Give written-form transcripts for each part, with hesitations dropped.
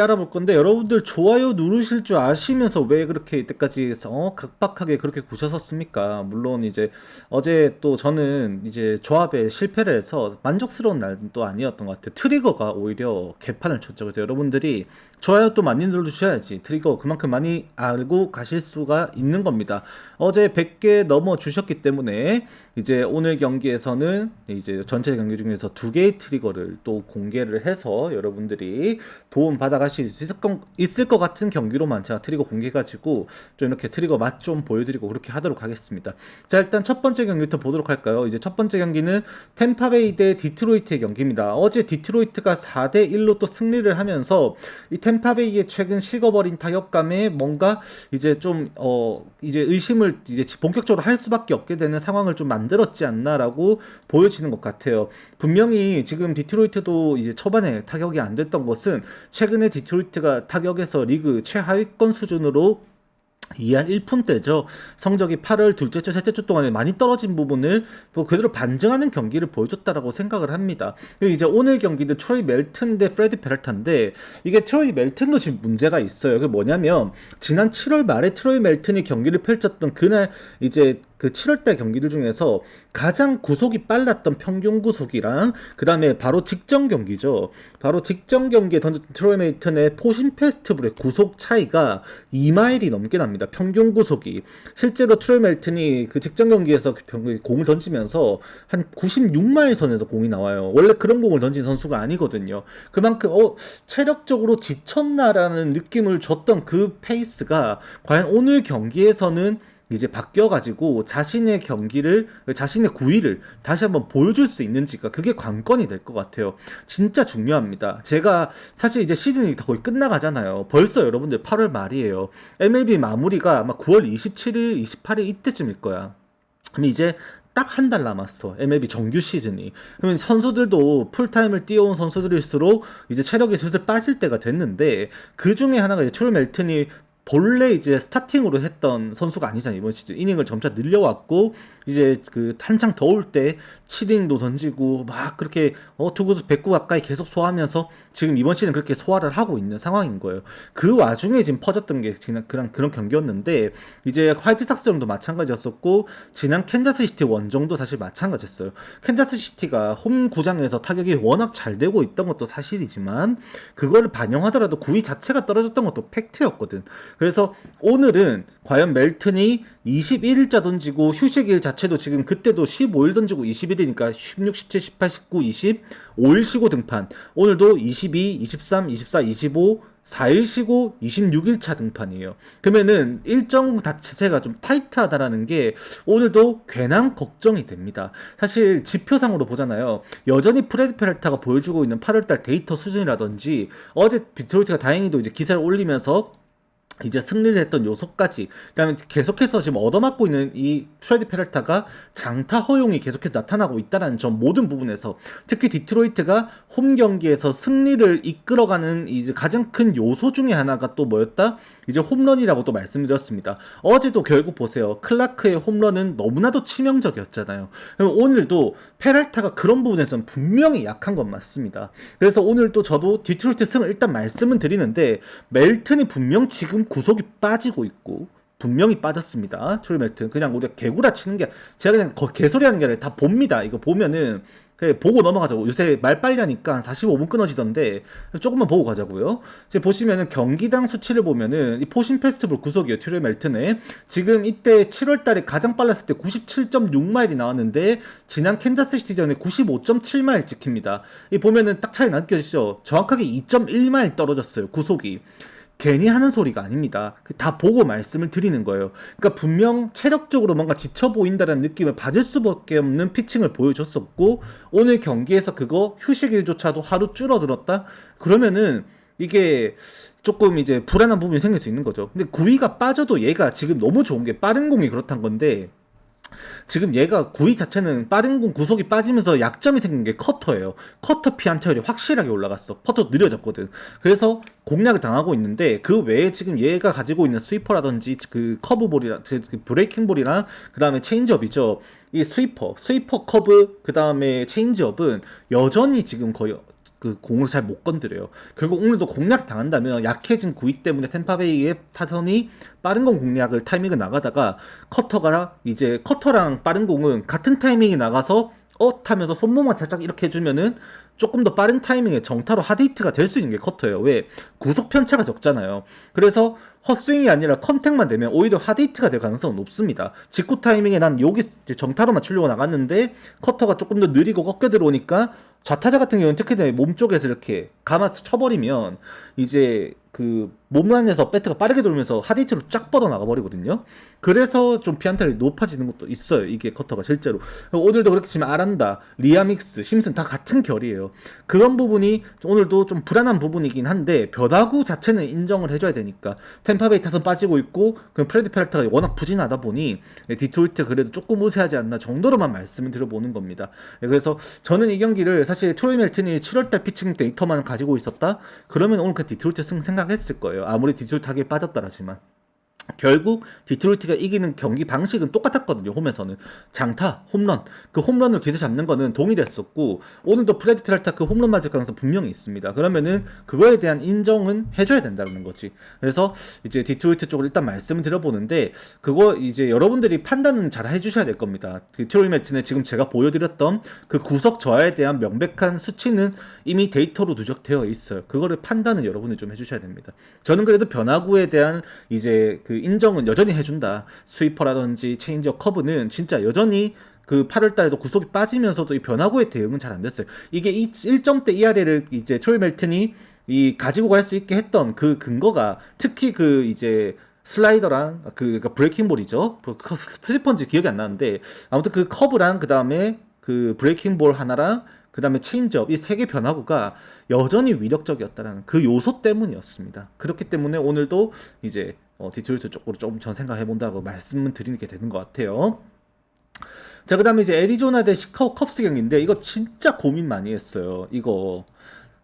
알아볼 건데 여러분들 좋아요 누르실 줄 아시면서 왜 그렇게 이때까지 각박하게 그렇게 구셨었습니까? 물론 이제 어제 또 저는 이제 조합에 실패를 해서 만족스러운 날도 아니었던 것 같아요. 트리거가 오히려 개판을 쳤죠. 그래서 여러분들이 좋아요 또 많이 눌러주셔야지 트리거 그만큼 많이 알고 가실 수가 있는 겁니다. 어제 100개 넘어 주셨기 때문에 이제 오늘 경기에서는 이제 전체 경기 중에서 2개의 트리거를 또 공개를 해서 여러분들이 도움 받아가실 수 있을 것 같은 경기로만 제가 트리거 공개해가지고 좀 이렇게 트리거 맛 좀 보여드리고 그렇게 하도록 하겠습니다. 자, 일단 첫 번째 경기부터 보도록 할까요? 이제 첫 번째 경기는 템파베이 대 디트로이트의 경기입니다. 어제 디트로이트가 4대 1로 또 승리를 하면서 이 템파베이의 최근 식어버린 타격감에 뭔가 이제 좀 이제 의심을 이제 본격적으로 할 수밖에 없게 되는 상황을 좀 만들었지 않나라고 보여지는 것 같아요. 분명히 지금 디트로이트도 이제 초반에 타격이 안 됐던 것은 최근에 디트로이트가 타격에서 리그 최하위권 수준으로 2할 1푼대죠. 성적이 8월 둘째 주, 셋째 주 동안에 많이 떨어진 부분을 뭐 그대로 반증하는 경기를 보여줬다라고 생각을 합니다. 그리고 이제 오늘 경기는 트로이 멜튼 대 프레디 페랄타인데 이게 트로이 멜튼도 지금 문제가 있어요. 그게 뭐냐면 지난 7월 말에 트로이 멜튼이 경기를 펼쳤던 그날 이제 그 7월달 경기들 중에서 가장 구속이 빨랐던 평균 구속이랑 그 다음에 바로 직전 경기죠. 바로 직전 경기에 던졌던 트로이 멜튼의 포신 페스티벌의 구속 차이가 2마일이 넘게 납니다. 평균 구속이. 실제로 트로이 멜튼이 그 직전 경기에서 공을 던지면서 한 96마일 선에서 공이 나와요. 원래 그런 공을 던진 선수가 아니거든요. 그만큼 체력적으로 지쳤나라는 느낌을 줬던 그 페이스가 과연 오늘 경기에서는 이제 바뀌어가지고 자신의 경기를, 자신의 구위를 다시 한번 보여줄 수 있는지가 그게 관건이 될 것 같아요. 진짜 중요합니다. 제가 사실 이제 시즌이 다 거의 끝나가잖아요. 벌써 여러분들 8월 말이에요. MLB 마무리가 아마 9월 27일, 28일 이때쯤일 거야. 그럼 이제 딱 한 달 남았어. MLB 정규 시즌이. 그러면 선수들도 풀타임을 뛰어온 선수들일수록 이제 체력이 슬슬 빠질 때가 됐는데 그 중에 하나가 이제 트롤 멜튼이 본래 이제 스타팅으로 했던 선수가 아니잖아요. 이번 시즌 이닝을 점차 늘려왔고 이제 그 한창 더울 때 7이닝도 던지고 막 그렇게 투구수 100구 가까이 계속 소화하면서 지금 이번 시즌 그렇게 소화를 하고 있는 상황인 거예요. 그 와중에 지금 퍼졌던 게 그런 경기였는데 이제 화이트삭스전도 마찬가지였었고 지난 캔자스시티 원정도 사실 마찬가지였어요. 캔자스시티가 홈 구장에서 타격이 워낙 잘 되고 있던 것도 사실이지만 그거를 반영하더라도 구위 자체가 떨어졌던 것도 팩트였거든. 그래서 오늘은 과연 멜튼이 21일자 던지고 휴식일 자체도 지금 그때도 15일 던지고 21일이니까 16, 17, 18, 19, 20 5일 쉬고 등판. 오늘도 22, 23, 24, 25 4일 쉬고 26일차 등판이에요. 그러면은 일정 자체가 좀 타이트하다라는 게 오늘도 괜한 걱정이 됩니다. 사실 지표상으로 보잖아요. 여전히 프레디 페랄타가 보여주고 있는 8월달 데이터 수준이라든지 어제 디트로이트가 다행히도 이제 기사를 올리면서 이제 승리를 했던 요소까지 그다음에 계속해서 지금 얻어맞고 있는 이 프레디 페랄타가 장타 허용이 계속해서 나타나고 있다는 점 모든 부분에서 특히 디트로이트가 홈 경기에서 승리를 이끌어가는 이제 가장 큰 요소 중에 하나가 또 뭐였다? 이제 홈런이라고 또 말씀드렸습니다. 어제도 결국 보세요. 클라크의 홈런은 너무나도 치명적이었잖아요. 그럼 오늘도 페랄타가 그런 부분에서는 분명히 약한 건 맞습니다. 그래서 오늘도 저도 디트로이트 승을 일단 말씀은 드리는데 멜튼이 분명 지금 구속이 빠지고 있고 분명히 빠졌습니다. 트롤 멜튼 그냥 우리가 개구라 치는 게 제가 그냥 개소리 하는 게 아니라 다 봅니다. 이거 보면은 그냥 보고 넘어가자고. 요새 말 빨리 하니까 한 45분 끊어지던데 조금만 보고 가자고요. 지금 보시면은 경기당 수치를 보면은 이 포신 페스티벌 구속이에요. 트롤 멜튼에 지금 이때 7월달에 가장 빨랐을 때 97.6마일이 나왔는데 지난 캔자스시티전에 95.7마일 찍힙니다. 이 보면은 딱 차이 느껴지죠. 정확하게 2.1마일 떨어졌어요. 구속이. 괜히 하는 소리가 아닙니다. 다 보고 말씀을 드리는 거예요. 그러니까 분명 체력적으로 뭔가 지쳐 보인다는 느낌을 받을 수밖에 없는 피칭을 보여줬었고 오늘 경기에서 그거 휴식일조차도 하루 줄어들었다? 그러면은 이게 조금 이제 불안한 부분이 생길 수 있는 거죠. 근데 구위가 빠져도 얘가 지금 너무 좋은 게 빠른 공이 그렇단 건데 지금 얘가 구위 자체는 빠른 공 구속이 빠지면서 약점이 생긴 게 커터예요. 커터 피안타율이 확실하게 올라갔어. 퍼터 느려졌거든. 그래서 공략을 당하고 있는데 그 외에 지금 얘가 가지고 있는 스위퍼라든지 그 커브볼이랑 그 브레이킹볼이랑 그 다음에 체인지업이죠. 이 스위퍼 커브 그 다음에 체인지업은 여전히 지금 거의 그 공을 잘 못 건드려요. 결국 오늘도 공략 당한다면 약해진 구위 때문에 템파베이의 타선이 빠른 공 공략을 타이밍을 나가다가 커터가 이제 커터랑 빠른 공은 같은 타이밍에 나가서 하면서 손목만 살짝 이렇게 해주면은 조금 더 빠른 타이밍에 정타로 하드히트가 될 수 있는 게 커터예요. 왜? 구속 편차가 적잖아요. 그래서 헛스윙이 아니라 컨택만 되면 오히려 하드히트가 될 가능성은 높습니다. 직구 타이밍에 난 여기 정타로 맞추려고 나갔는데 커터가 조금 더 느리고 꺾여 들어오니까 좌타자 같은 경우는 특히 몸 쪽에서 이렇게 감아서 쳐버리면 이제 그 몸 안에서 배트가 빠르게 돌면서 하드히트로 쫙 뻗어 나가버리거든요. 그래서 좀 피안타율이 높아지는 것도 있어요. 이게 커터가 실제로. 오늘도 그렇게 치면 아란다, 리아믹스, 심슨 다 같은 결이에요. 그런 부분이 오늘도 좀 불안한 부분이긴 한데 변화구 자체는 인정을 해줘야 되니까 템파베이 타선 빠지고 있고 그럼 프레디 페랄타가 워낙 부진하다 보니 디트로이트 그래도 조금 우세하지 않나 정도로만 말씀을 드려보는 겁니다. 그래서 저는 이 경기를 사실 트로이 멜튼이 7월달 피칭 데이터만 가지고 있었다? 그러면 오늘 그 디트로이트 승 생각했을 거예요. 아무리 디트로이트 타격이 빠졌다라지만 결국 디트로이트가 이기는 경기 방식은 똑같았거든요. 홈에서는 장타, 홈런, 그 홈런을 기세 잡는 거는 동일했었고 오늘도 프레디 페랄타 그 홈런 맞을 가능성 분명히 있습니다. 그러면은 그거에 대한 인정은 해줘야 된다는 거지. 그래서 이제 디트로이트 쪽을 일단 말씀을 드려보는데 그거 이제 여러분들이 판단은 잘 해주셔야 될 겁니다. 그 트로이 멜튼의 지금 제가 보여드렸던 그 구석 저하에 대한 명백한 수치는 이미 데이터로 누적되어 있어요. 그거를 판단은 여러분이 좀 해주셔야 됩니다. 저는 그래도 변화구에 대한 이제 그 인정은 여전히 해준다. 스위퍼라든지 체인지업 커브는 진짜 여전히 그 8월 달에도 구속이 빠지면서도 이 변화구의 대응은 잘 안 됐어요. 이게 1점대 ERA를 이제 트로이 멜튼이 이 가지고 갈 수 있게 했던 그 근거가 특히 그 이제 슬라이더랑 그러니까 브레이킹볼이죠. 스플릿펀치 기억이 안 나는데 아무튼 그 커브랑 그 다음에 그 브레이킹볼 하나랑 그 다음에 체인지업 이 세 개 변화구가 여전히 위력적이었다는 그 요소 때문이었습니다. 그렇기 때문에 오늘도 이제 디트로이트 쪽으로 조금 전 생각해 본다고 말씀을 드리게 되는 것 같아요. 자, 그 다음에 이제 애리조나 대 시카고 컵스 경기인데 이거 진짜 고민 많이 했어요. 이거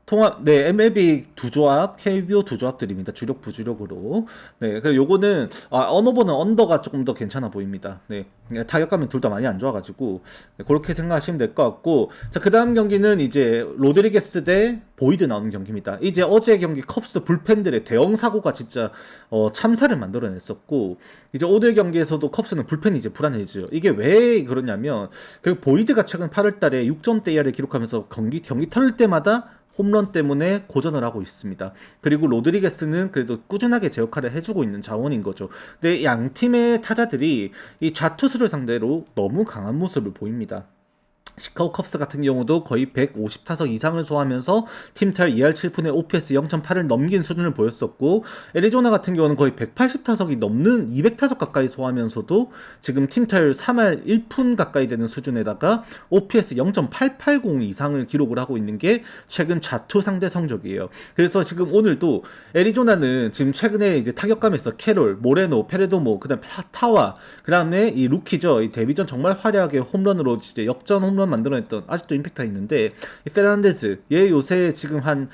통합, 네, MLB 두 조합, KBO 두 조합들입니다. 주력, 부주력으로. 네, 그리고 요거는, 어느 번은 언더가 조금 더 괜찮아 보입니다. 네, 타격감이 둘 다 많이 안 좋아가지고, 네, 그렇게 생각하시면 될 것 같고, 자, 그 다음 경기는 이제, 로드리게스 대 보이드 나오는 경기입니다. 이제 어제 경기 컵스 불펜들의 대형 사고가 진짜, 참사를 만들어냈었고, 이제 오늘 경기에서도 컵스는 불펜이 이제 불안해지죠. 이게 왜 그러냐면, 그 보이드가 최근 8월 달에 6점대 이하를 기록하면서 경기 털 때마다 홈런 때문에 고전을 하고 있습니다. 그리고 로드리게스는 그래도 꾸준하게 제 역할을 해주고 있는 자원인 거죠. 근데 양 팀의 타자들이 이 좌투수를 상대로 너무 강한 모습을 보입니다. 시카고 컵스 같은 경우도 거의 150타석 이상을 소화하면서 팀타율 2할 7푼에 OPS 0.8을 넘긴 수준을 보였었고 애리조나 같은 경우는 거의 180타석이 넘는 200타석 가까이 소화하면서도 지금 팀타율 3할 1푼 가까이 되는 수준에다가 OPS 0.880 이상을 기록을 하고 있는 게 최근 좌투 상대 성적이에요. 그래서 지금 오늘도 애리조나는 지금 최근에 이제 타격감에서 캐롤, 모레노, 페레도모, 그다음 타와, 그다음에 이 루키죠. 이 데뷔전 정말 화려하게 홈런으로 이제 역전 홈런 만들어냈던 아직도 임팩트가 있는데 이 페르난데즈 얘 요새 지금 한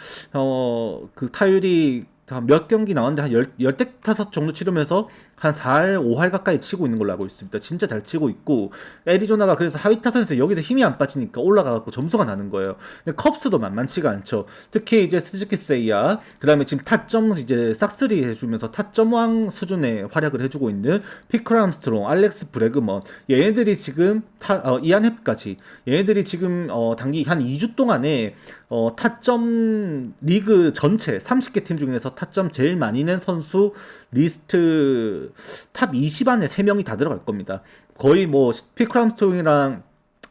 그 타율이 몇 경기 나왔는데 한 열대 타석 정도 치르면서 한 4할, 5할 가까이 치고 있는 걸로 알고 있습니다. 진짜 잘 치고 있고 애리조나가 그래서 하위 타선에서 여기서 힘이 안 빠지니까 올라가갖고 점수가 나는 거예요. 근데 컵스도 만만치가 않죠. 특히 이제 스즈키 세이야, 그 다음에 지금 타점 이제 싹쓸이 해주면서 타점왕 수준의 활약을 해주고 있는 피클 암스트롱, 알렉스 브래그먼, 얘네들이 지금 이안 헵까지 얘네들이 지금 단기 한 2주 동안에 타점 리그 전체 30개 팀 중에서 타점 제일 많이 낸 선수 리스트 탑 20 안에 3명이 다 들어갈 겁니다. 거의 뭐 피클 암스트롱이랑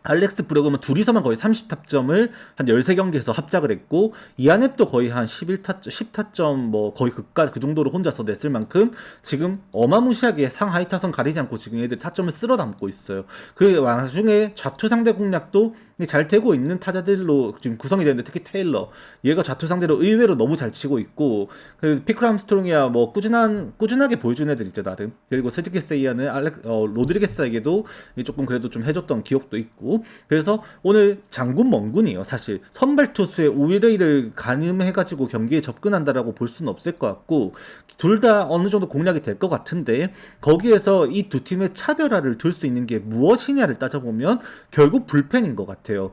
알렉스 브레그먼 둘이서만 거의 30타점을 한 13경기에서 합작을 했고 이안앱도 거의 한 10타점 뭐 거의 그 정도로 혼자서 냈을 만큼 지금 어마무시하게 상하이 타선 가리지 않고 지금 얘들 타점을 쓸어 담고 있어요. 그 와중에 좌투 상대 공략도 잘 되고 있는 타자들로 지금 구성이 되는데 특히 테일러 얘가 좌투 상대로 의외로 너무 잘 치고 있고 그 피클 암스트롱이야 뭐 꾸준하게 보여준 애들 있죠 나름. 그리고 스즈키 세이야는 로드리게스에게도 조금 그래도 좀 해줬던 기억도 있고 그래서 오늘 장군 멍군이에요. 사실 선발 투수의 우위를 가늠해가지고 경기에 접근한다라고 볼 수는 없을 것 같고 둘 다 어느 정도 공략이 될 것 같은데 거기에서 이 두 팀의 차별화를 둘 수 있는 게 무엇이냐를 따져보면 결국 불펜인 것 같아요.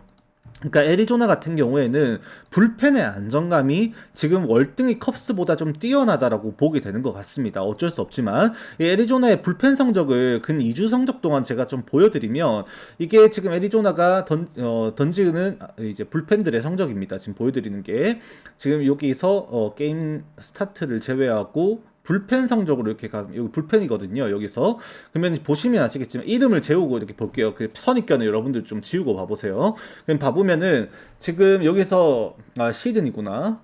그러니까 애리조나 같은 경우에는 불펜의 안정감이 지금 월등히 컵스보다 좀 뛰어나다라고 보게 되는 것 같습니다. 어쩔 수 없지만 이 애리조나의 불펜 성적을 근 2주 성적 동안 제가 좀 보여드리면 이게 지금 애리조나가 던지는 이제 불펜들의 성적입니다. 지금 보여드리는 게 지금 여기서 게임 스타트를 제외하고 불펜 성적으로 이렇게 여기 불펜이거든요. 여기서 그러면 보시면 아시겠지만 이름을 재우고 이렇게 볼게요. 그 선입견을 여러분들 좀 지우고 봐보세요. 그럼 봐보면은 지금 여기서 시즌이구나.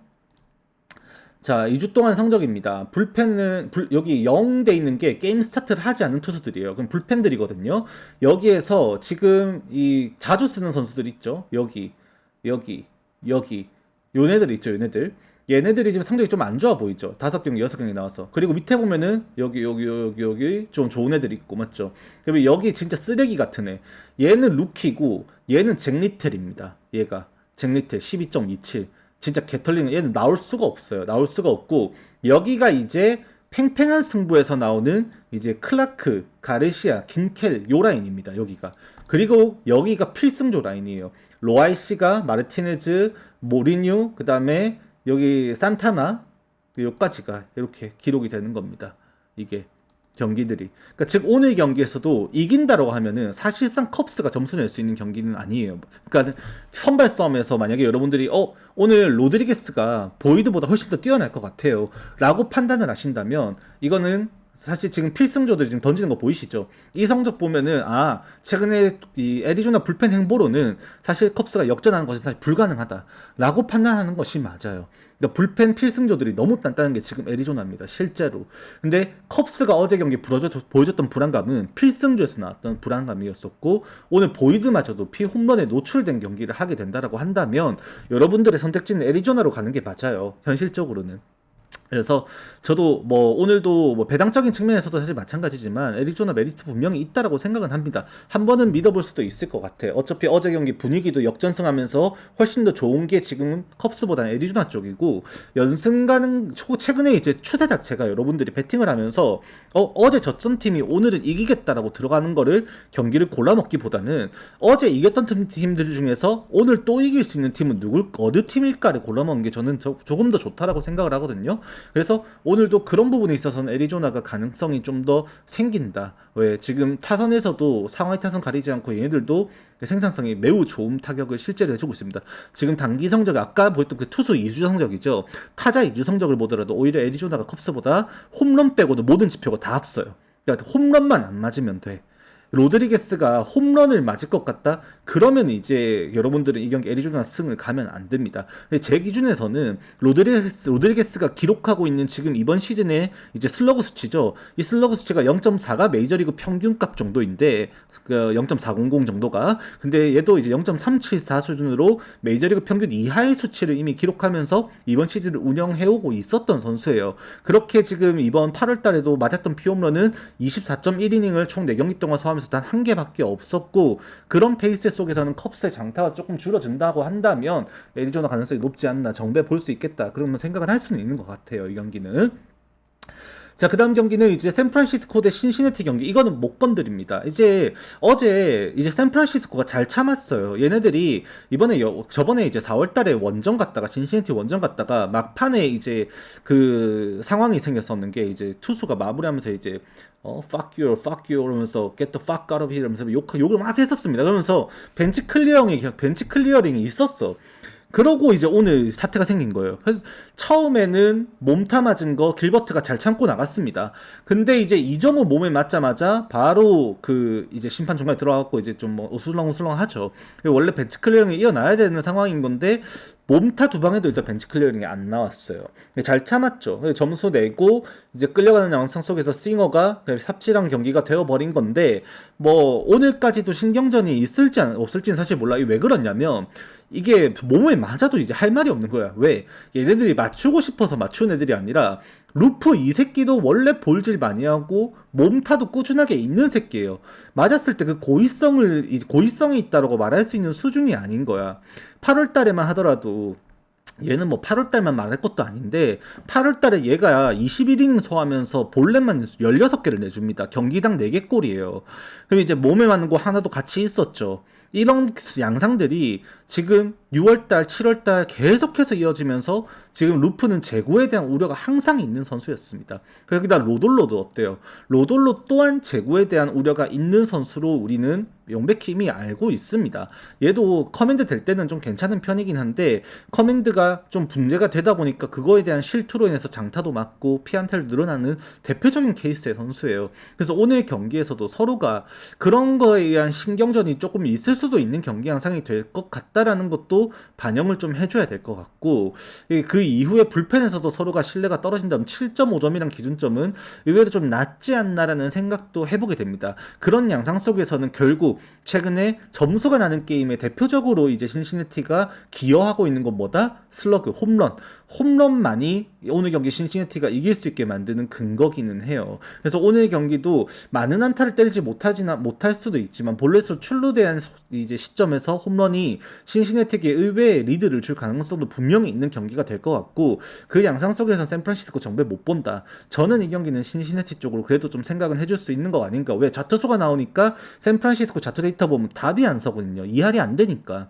자, 2주 동안 성적입니다. 불펜은 여기 0 돼 있는 게 게임 스타트를 하지 않은 투수들이에요. 그럼 불펜들이거든요. 여기에서 지금 이 자주 쓰는 선수들 있죠. 여기, 요네들 있죠. 얘네들이 지금 성적이 좀 안 좋아 보이죠. 5경기, 6경기 나와서. 그리고 밑에 보면은 여기 좀 좋은 애들이 있고, 맞죠? 그리고 여기 진짜 쓰레기 같은 애. 얘는 루키고, 얘는 잭리텔입니다. 얘가. 잭리텔 12.27. 진짜 개털리는 얘는 나올 수가 없어요. 나올 수가 없고, 여기가 이제 팽팽한 승부에서 나오는 이제 클라크, 가르시아, 긴켈 요 라인입니다. 여기가. 그리고 여기가 필승조 라인이에요. 로아이시가 마르티네즈, 모리뉴, 그 다음에 여기 산타나 여기까지가 이렇게 기록이 되는 겁니다. 이게 경기들이. 그러니까 즉 오늘 경기에서도 이긴다라고 하면은 사실상 컵스가 점수 낼 수 있는 경기는 아니에요. 그러니까 선발 싸움에서 만약에 여러분들이 오늘 로드리게스가 보이드보다 훨씬 더 뛰어날 것 같아요. 라고 판단을 하신다면 이거는 사실 지금 필승조들이 지금 던지는 거 보이시죠? 이 성적 보면은 최근에 이 애리조나 불펜 행보로는 사실 컵스가 역전하는 것이 사실 불가능하다라고 판단하는 것이 맞아요. 그러니까 불펜 필승조들이 너무 단단한 게 지금 애리조나입니다. 실제로. 근데 컵스가 어제 경기 보여줬던 불안감은 필승조에서 나왔던 불안감이었었고 오늘 보이드마저도 홈런에 노출된 경기를 하게 된다라고 한다면 여러분들의 선택지는 애리조나로 가는 게 맞아요. 현실적으로는. 그래서 저도 오늘도 배당적인 측면에서도 사실 마찬가지지만 애리조나 메리트 분명히 있다라고 생각은 합니다. 한 번은 믿어볼 수도 있을 것 같아. 어차피 어제 경기 분위기도 역전승하면서 훨씬 더 좋은 게 지금 컵스보다는 애리조나 쪽이고 연승 가는 최근에 이제 추세 자체가 여러분들이 배팅을 하면서 어제 졌던 팀이 오늘은 이기겠다라고 들어가는 거를 경기를 골라먹기보다는 어제 이겼던 팀들 중에서 오늘 또 이길 수 있는 팀은 어느 팀일까를 골라먹는 게 저는 조금 더 좋다라고 생각을 하거든요. 그래서 오늘도 그런 부분에 있어서는 애리조나가 가능성이 좀 더 생긴다. 왜 지금 타선에서도 상하이 타선 가리지 않고 얘네들도 생산성이 매우 좋은 타격을 실제로 해주고 있습니다. 지금 단기 성적 아까 보였던 그 투수 2주 성적이죠. 타자 2주 성적을 보더라도 오히려 애리조나가 컵스보다 홈런 빼고도 모든 지표가 다 앞서요. 그러니까 홈런만 안 맞으면 돼. 로드리게스가 홈런을 맞을 것 같다? 그러면 이제 여러분들은 이 경기 애리조나 승을 가면 안 됩니다. 제 기준에서는 로드리게스가 기록하고 있는 지금 이번 시즌에 이제 슬러그 수치죠. 이 슬러그 수치가 0.4가 메이저리그 평균값 정도인데 0.400 정도가. 근데 얘도 이제 0.374 수준으로 메이저리그 평균 이하의 수치를 이미 기록하면서 이번 시즌을 운영해오고 있었던 선수예요. 그렇게 지금 이번 8월 달에도 맞았던 피홈런은 24.1이닝을 총 4경기 동안 소화하면서 단 한 개밖에 없었고 그런 페이스 속에서는 컵스의 장타가 조금 줄어든다고 한다면 애리조나 가능성이 높지 않나 정배 볼 수 있겠다 그러면 생각을 할 수는 있는 것 같아요. 이 경기는. 자, 그 다음 경기는 이제 샌프란시스코 대 신시내티 경기. 이거는 못 건드립니다. 어제 샌프란시스코가 잘 참았어요. 얘네들이 저번에 이제 4월 달에 신시내티 원정 갔다가 막판에 이제 그 상황이 생겼었는 게 이제 투수가 마무리하면서 이제 fuck you 이러면서 get the fuck out of here 이러면서 욕을 막 했었습니다. 그러면서 벤치 클리어링이 있었어. 그러고 이제 오늘 사태가 생긴 거예요. 그래서 처음에는 몸타 맞은 거 길버트가 잘 참고 나갔습니다. 근데 이제 이정우 몸에 맞자마자 바로 그 이제 심판 중간에 들어가고 이제 좀 어슬렁어슬렁 하죠. 원래 벤치 클리어링이 이어나야 되는 상황인 건데 몸타 두 방에도 일단 벤치 클리어링이 안 나왔어요. 잘 참았죠. 점수 내고 이제 끌려가는 양상 속에서 싱어가 삽질한 경기가 되어버린 건데 오늘까지도 신경전이 있을지 없을지는 사실 몰라. 이게 왜 그러냐면 이게 몸에 맞아도 이제 할 말이 없는 거야. 왜? 얘네들이 맞추고 싶어서 맞춘 애들이 아니라 루프 이 새끼도 원래 볼질 많이 하고 몸타도 꾸준하게 있는 새끼예요. 맞았을 때 그 고의성이 있다라고 말할 수 있는 수준이 아닌 거야. 8월 달에만 하더라도 얘는 뭐 8월 달만 말할 것도 아닌데 8월 달에 얘가 21이닝 소화하면서 볼넷만 16개를 내줍니다. 경기당 4개 골이에요. 그리고 이제 몸에 맞는 거 하나도 같이 있었죠. 이런 양상들이 지금 6월달, 7월달 계속해서 이어지면서 지금 루프는 재고에 대한 우려가 항상 있는 선수였습니다. 거기다 로돌로도 어때요? 로돌로 또한 재고에 대한 우려가 있는 선수로 우리는 명백히 이미 알고 있습니다. 얘도 커맨드 될 때는 좀 괜찮은 편이긴 한데 커맨드가 좀 문제가 되다 보니까 그거에 대한 실투로 인해서 장타도 맞고 피안타를 늘어나는 대표적인 케이스의 선수예요. 그래서 오늘 경기에서도 서로가 그런 거에 의한 신경전이 조금 있을 수도 있는 경기 양상이 될 것 같다라는 것도 반영을 좀 해줘야 될 것 같고 그 이후에 불펜에서도 서로가 신뢰가 떨어진다면 7.5점이란 기준점은 의외로 좀 낮지 않나라는 생각도 해보게 됩니다. 그런 양상 속에서는 결국 최근에 점수가 나는 게임에 대표적으로 이제 신시내티가 기여하고 있는 건 뭐다? 슬러그, 홈런. 홈런만이 오늘 경기 신시내티가 이길 수 있게 만드는 근거기는 해요. 그래서 오늘 경기도 많은 안타를 때리지 못할 수도 있지만 볼넷으로 출루된 이제 시점에서 홈런이 신시내티에게 의외의 리드를 줄 가능성도 분명히 있는 경기가 될 것 같고 그 양상 속에서 샌프란시스코 정말 못 본다. 저는 이 경기는 신시내티 쪽으로 그래도 좀 생각은 해줄 수 있는 거 아닌가. 왜 좌투수가 나오니까 샌프란시스코 좌투 데이터 보면 답이 안 서거든요. 이할이 안 되니까.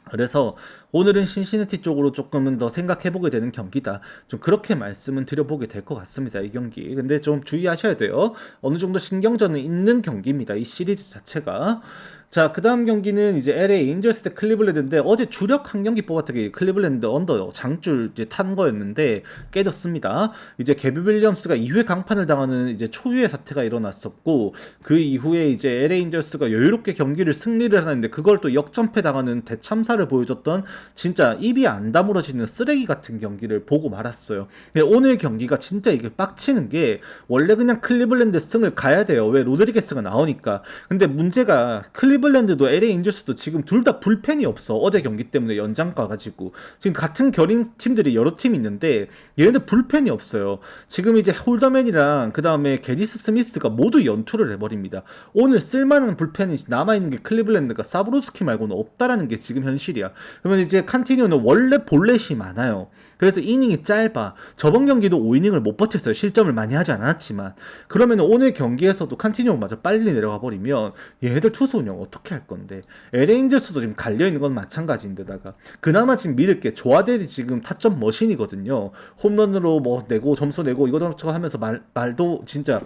그래서 오늘은 신시내티 쪽으로 조금은 더 생각해보게 되는 경기다. 좀 그렇게 말씀은 드려보게 될 것 같습니다. 이 경기. 근데 좀 주의하셔야 돼요. 어느 정도 신경전은 있는 경기입니다. 이 시리즈 자체가. 자, 그 다음 경기는 이제 LA 인저스 대 클리블랜드인데 어제 주력 한 경기 뽑았던 게 클리블랜드 언더 장줄 이제 탄 거였는데 깨졌습니다. 이제 개비 윌리엄스가 2회 강판을 당하는 이제 초유의 사태가 일어났었고 그 이후에 이제 LA 인저스가 여유롭게 경기를 승리를 하는데 그걸 또 역전패 당하는 대참사를 보여줬던 진짜 입이 안 다물어지는 쓰레기 같은 경기를 보고 말았어요. 오늘 경기가 진짜 이게 빡치는 게 원래 그냥 클리블랜드 승을 가야 돼요. 왜 로드리게스가 나오니까. 근데 문제가 클리블랜드도 LA 인저스도 지금 둘 다 불펜이 없어. 어제 경기 때문에 연장 가가지고 지금 같은 결인 팀들이 여러 팀 있는데 얘네들 불펜이 없어요. 지금 이제 홀더맨이랑 그 다음에 게디스 스미스가 모두 연투를 해버립니다. 오늘 쓸만한 불펜이 남아있는 게 클리블랜드가 사브로스키 말고는 없다라는 게 지금 현실이야. 그러면 이제 칸티뉴는 원래 볼넷이 많아요. 그래서 이닝이 짧아. 저번 경기도 5이닝을 못 버텼어요. 실점을 많이 하지 않았지만. 그러면 오늘 경기에서도 칸티뉴마저 빨리 내려가 버리면 얘네들 투수 운영 어떻게 할 건데. LA 인저스도 지금 갈려있는 건 마찬가지인데다가 그나마 지금 믿을 게 조아델이 지금 타점 머신이거든요. 홈런으로 뭐 내고 점수 내고 이거저거 하면서 말도 진짜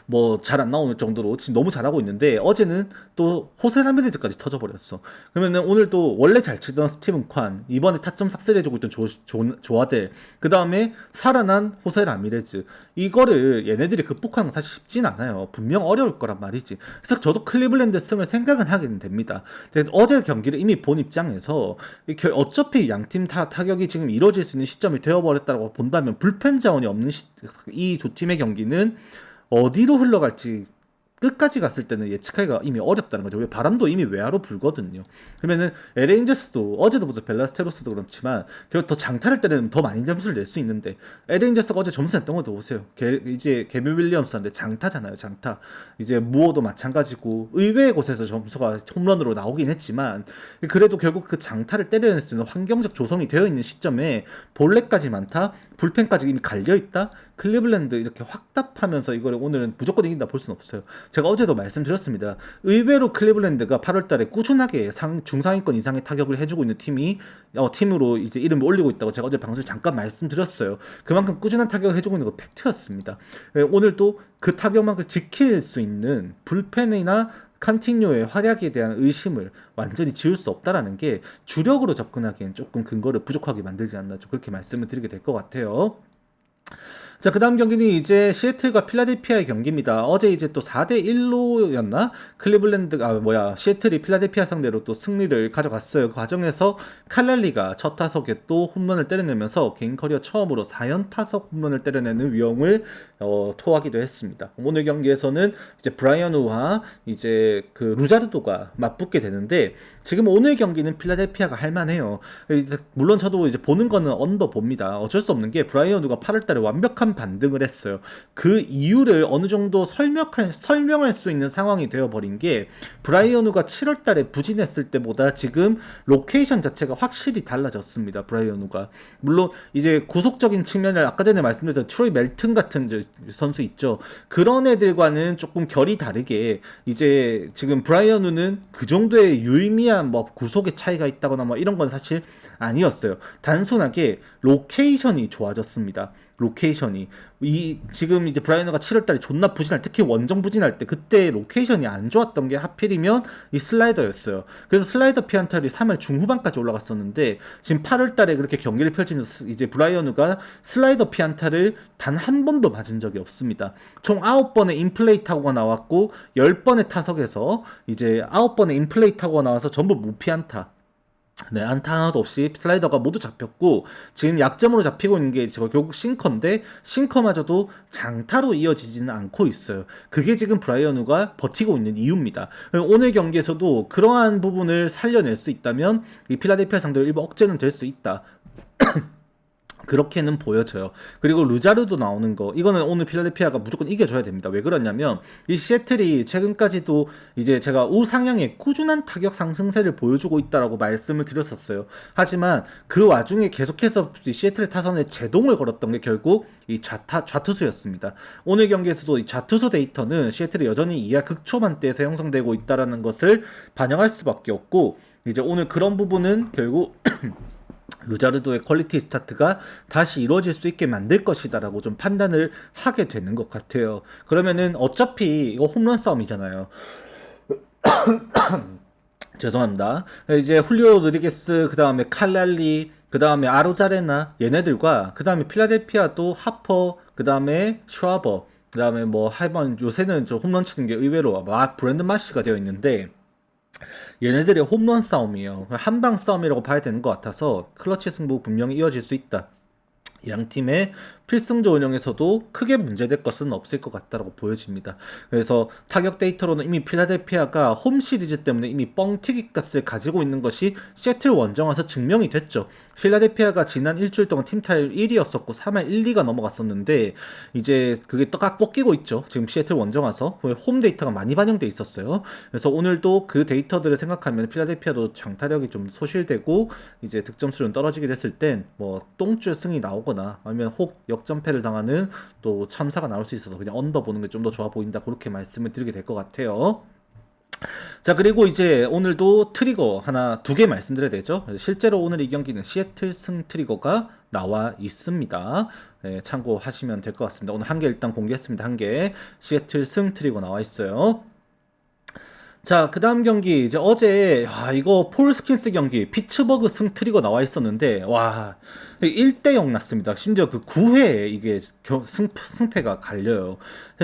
뭐 잘 안 나오는 정도로 지금 너무 잘하고 있는데 어제는 또 호세 라미레즈까지 터져버렸어. 그러면은 오늘 또 원래 잘 치던 스티븐 콴, 이번에 타점 삭스를 해주고 있던 조아델, 그 다음에 살아난 호세 라미레즈, 이거를 얘네들이 극복하는 건 사실 쉽진 않아요. 분명 어려울 거란 말이지. 그래서 저도 클리블랜드 승을 생각은 하긴 됩니다. 근데 어제 경기를 이미 본 입장에서 어차피 양팀 다 타격이 지금 이루어질 수 있는 시점이 되어버렸다고 본다면 불펜 자원이 없는 이 두 팀의 경기는 어디로 흘러갈지 끝까지 갔을 때는 예측하기가 이미 어렵다는 거죠. 왜 바람도 이미 외야로 불거든요. 그러면은 LA 인저스도 어제도 보자 벨라스테로스도 그렇지만 결국 더 장타를 때리면 더 많이 점수를 낼 수 있는데 LA 인저스가 어제 점수 냈던 것도 보세요. 이제 개비 윌리엄스한테 장타잖아요. 장타. 이제 무어도 마찬가지고 의외의 곳에서 점수가 홈런으로 나오긴 했지만 그래도 결국 그 장타를 때려낼 수 있는 환경적 조성이 되어 있는 시점에 볼넷까지 많다. 불펜까지 이미 갈려있다. 클리블랜드 이렇게 확답하면서 이걸 오늘은 무조건 이긴다 볼 수는 없어요. 제가 어제도 말씀드렸습니다. 의외로 클리블랜드가 8월달에 꾸준하게 중상위권 이상의 타격을 해주고 있는 팀으로 이제 이름을 올리고 있다고 제가 어제 방송에 잠깐 말씀드렸어요. 그만큼 꾸준한 타격을 해주고 있는 거 팩트였습니다. 오늘도 그 타격만큼 지킬 수 있는 불펜이나 칸티뉴의 활약에 대한 의심을 완전히 지울 수 없다라는 게 주력으로 접근하기엔 조금 근거를 부족하게 만들지 않나 그렇게 말씀을 드리게 될 것 같아요. 자, 그 다음 경기는 이제 시애틀과 필라델피아의 경기입니다. 어제 이제 또 4대1로였나? 시애틀이 필라델피아 상대로 또 승리를 가져갔어요. 그 과정에서 칼랄리가 첫 타석에 또 홈런을 때려내면서 개인 커리어 처음으로 4연타석 홈런을 때려내는 위험을 토하기도 했습니다. 오늘 경기에서는 이제 브라이언 우와 이제 그 루자르도가 맞붙게 되는데 지금 오늘 경기는 필라델피아가 할만해요. 물론 저도 이제 보는 거는 언더 봅니다. 어쩔 수 없는 게 브라이언 우가 8월달에 완벽한 강력한 반등을 했어요. 그 이유를 어느 정도 설명할 수 있는 상황이 되어버린 게 브라이언 후가 7월 달에 부진했을 때보다 지금 로케이션 자체가 확실히 달라졌습니다. 브라이언 후가. 물론 이제 구속적인 측면을 아까 전에 말씀드렸던 트로이 멜튼 같은 선수 있죠. 그런 애들과는 조금 결이 다르게 이제 지금 브라이언 후는 그 정도의 유의미한 뭐 구속의 차이가 있다거나 뭐 이런 건 사실 아니었어요. 단순하게 로케이션이 좋아졌습니다. 로케이션이 지금 이제 브라이언가 7월달에 존나 부진할, 특히 원정 부진할 때 그때 로케이션이 안 좋았던 게 하필이면 이 슬라이더였어요. 그래서 슬라이더 피안타율이 3월 중후반까지 올라갔었는데 지금 8월달에 그렇게 경기를 펼치면서 이제 브라이언가 슬라이더 피안타를 단 한 번도 맞은 적이 없습니다. 총 9번의 인플레이 타구가 나왔고 10번의 타석에서 이제 9번의 인플레이 타구가 나와서 전부 무피안타. 네, 안타 하나도 없이 슬라이더가 모두 잡혔고 지금 약점으로 잡히고 있는 게 결국 싱커인데 싱커마저도 장타로 이어지지는 않고 있어요. 그게 지금 브라이언 후가 버티고 있는 이유입니다. 오늘 경기에서도 그러한 부분을 살려낼 수 있다면 이 필라델피아 상대로 일부 억제는 될 수 있다. 그렇게는 보여져요. 그리고 루자르도 나오는 거, 이거는 오늘 필라델피아가 무조건 이겨줘야 됩니다. 왜 그러냐면 이 시애틀이 최근까지도 이제 제가 우상향의 꾸준한 타격 상승세를 보여주고 있다라고 말씀을 드렸었어요. 하지만 그 와중에 계속해서 시애틀의 타선에 제동을 걸었던 게 결국 이 좌투수였습니다. 오늘 경기에서도 이 좌투수 데이터는 시애틀이 여전히 이하 극초반대에서 형성되고 있다라는 것을 반영할 수밖에 없고, 이제 오늘 그런 부분은 결국 루자르도의 퀄리티 스타트가 다시 이루어질 수 있게 만들 것이다라고 좀 판단을 하게 되는 것 같아요. 그러면은 어차피 이거 홈런 싸움이잖아요. 죄송합니다. 이제 훌리오 로드리게스, 그 다음에 칼랄리, 그 다음에 아로자레나 얘네들과 그 다음에 필라델피아도 하퍼, 그 다음에 슈아버, 그 다음에 뭐 하이번, 요새는 좀 홈런 치는 게 의외로 브랜든 마시가 되어 있는데 얘네들의 홈런 싸움이에요. 한방 싸움이라고 봐야 되는 것 같아서 클러치 승부 분명히 이어질 수 있다. 양 팀의 필승조 운영에서도 크게 문제될 것은 없을 것 같다고 보여집니다. 그래서 타격 데이터로는 이미 필라델피아가 홈 시리즈 때문에 이미 뻥튀기 값을 가지고 있는 것이 시애틀 원정 와서 증명이 됐죠. 필라델피아가 지난 일주일 동안 팀 타율 1위였었고 3할 1, 2가 넘어갔었는데 이제 그게 딱 꺾이고 있죠. 지금 시애틀 원정 와서 홈 데이터가 많이 반영돼 있었어요. 그래서 오늘도 그 데이터들을 생각하면 필라델피아도 장타력이 좀 소실되고 이제 득점수는 떨어지게 됐을 땐 뭐 똥줄 승이 나오거나 아니면 혹 역전패를 당하는 또 참사가 나올 수 있어서 그냥 언더 보는 게 좀 더 좋아 보인다, 그렇게 말씀을 드리게 될 것 같아요. 자, 그리고 이제 오늘도 트리거 두 개 말씀드려야 되죠. 실제로 오늘 이 경기는 시애틀 승 트리거가 나와 있습니다. 네, 참고하시면 될 것 같습니다. 오늘 한 개 일단 공개했습니다. 한 개 시애틀 승 트리거 나와 있어요. 자, 그 다음 경기, 이제 어제, 이거 폴 스킨스 경기, 피츠버그 승 트리거 나와 있었는데, 1대0 났습니다. 심지어 그 9회에 이게 승패가 갈려요.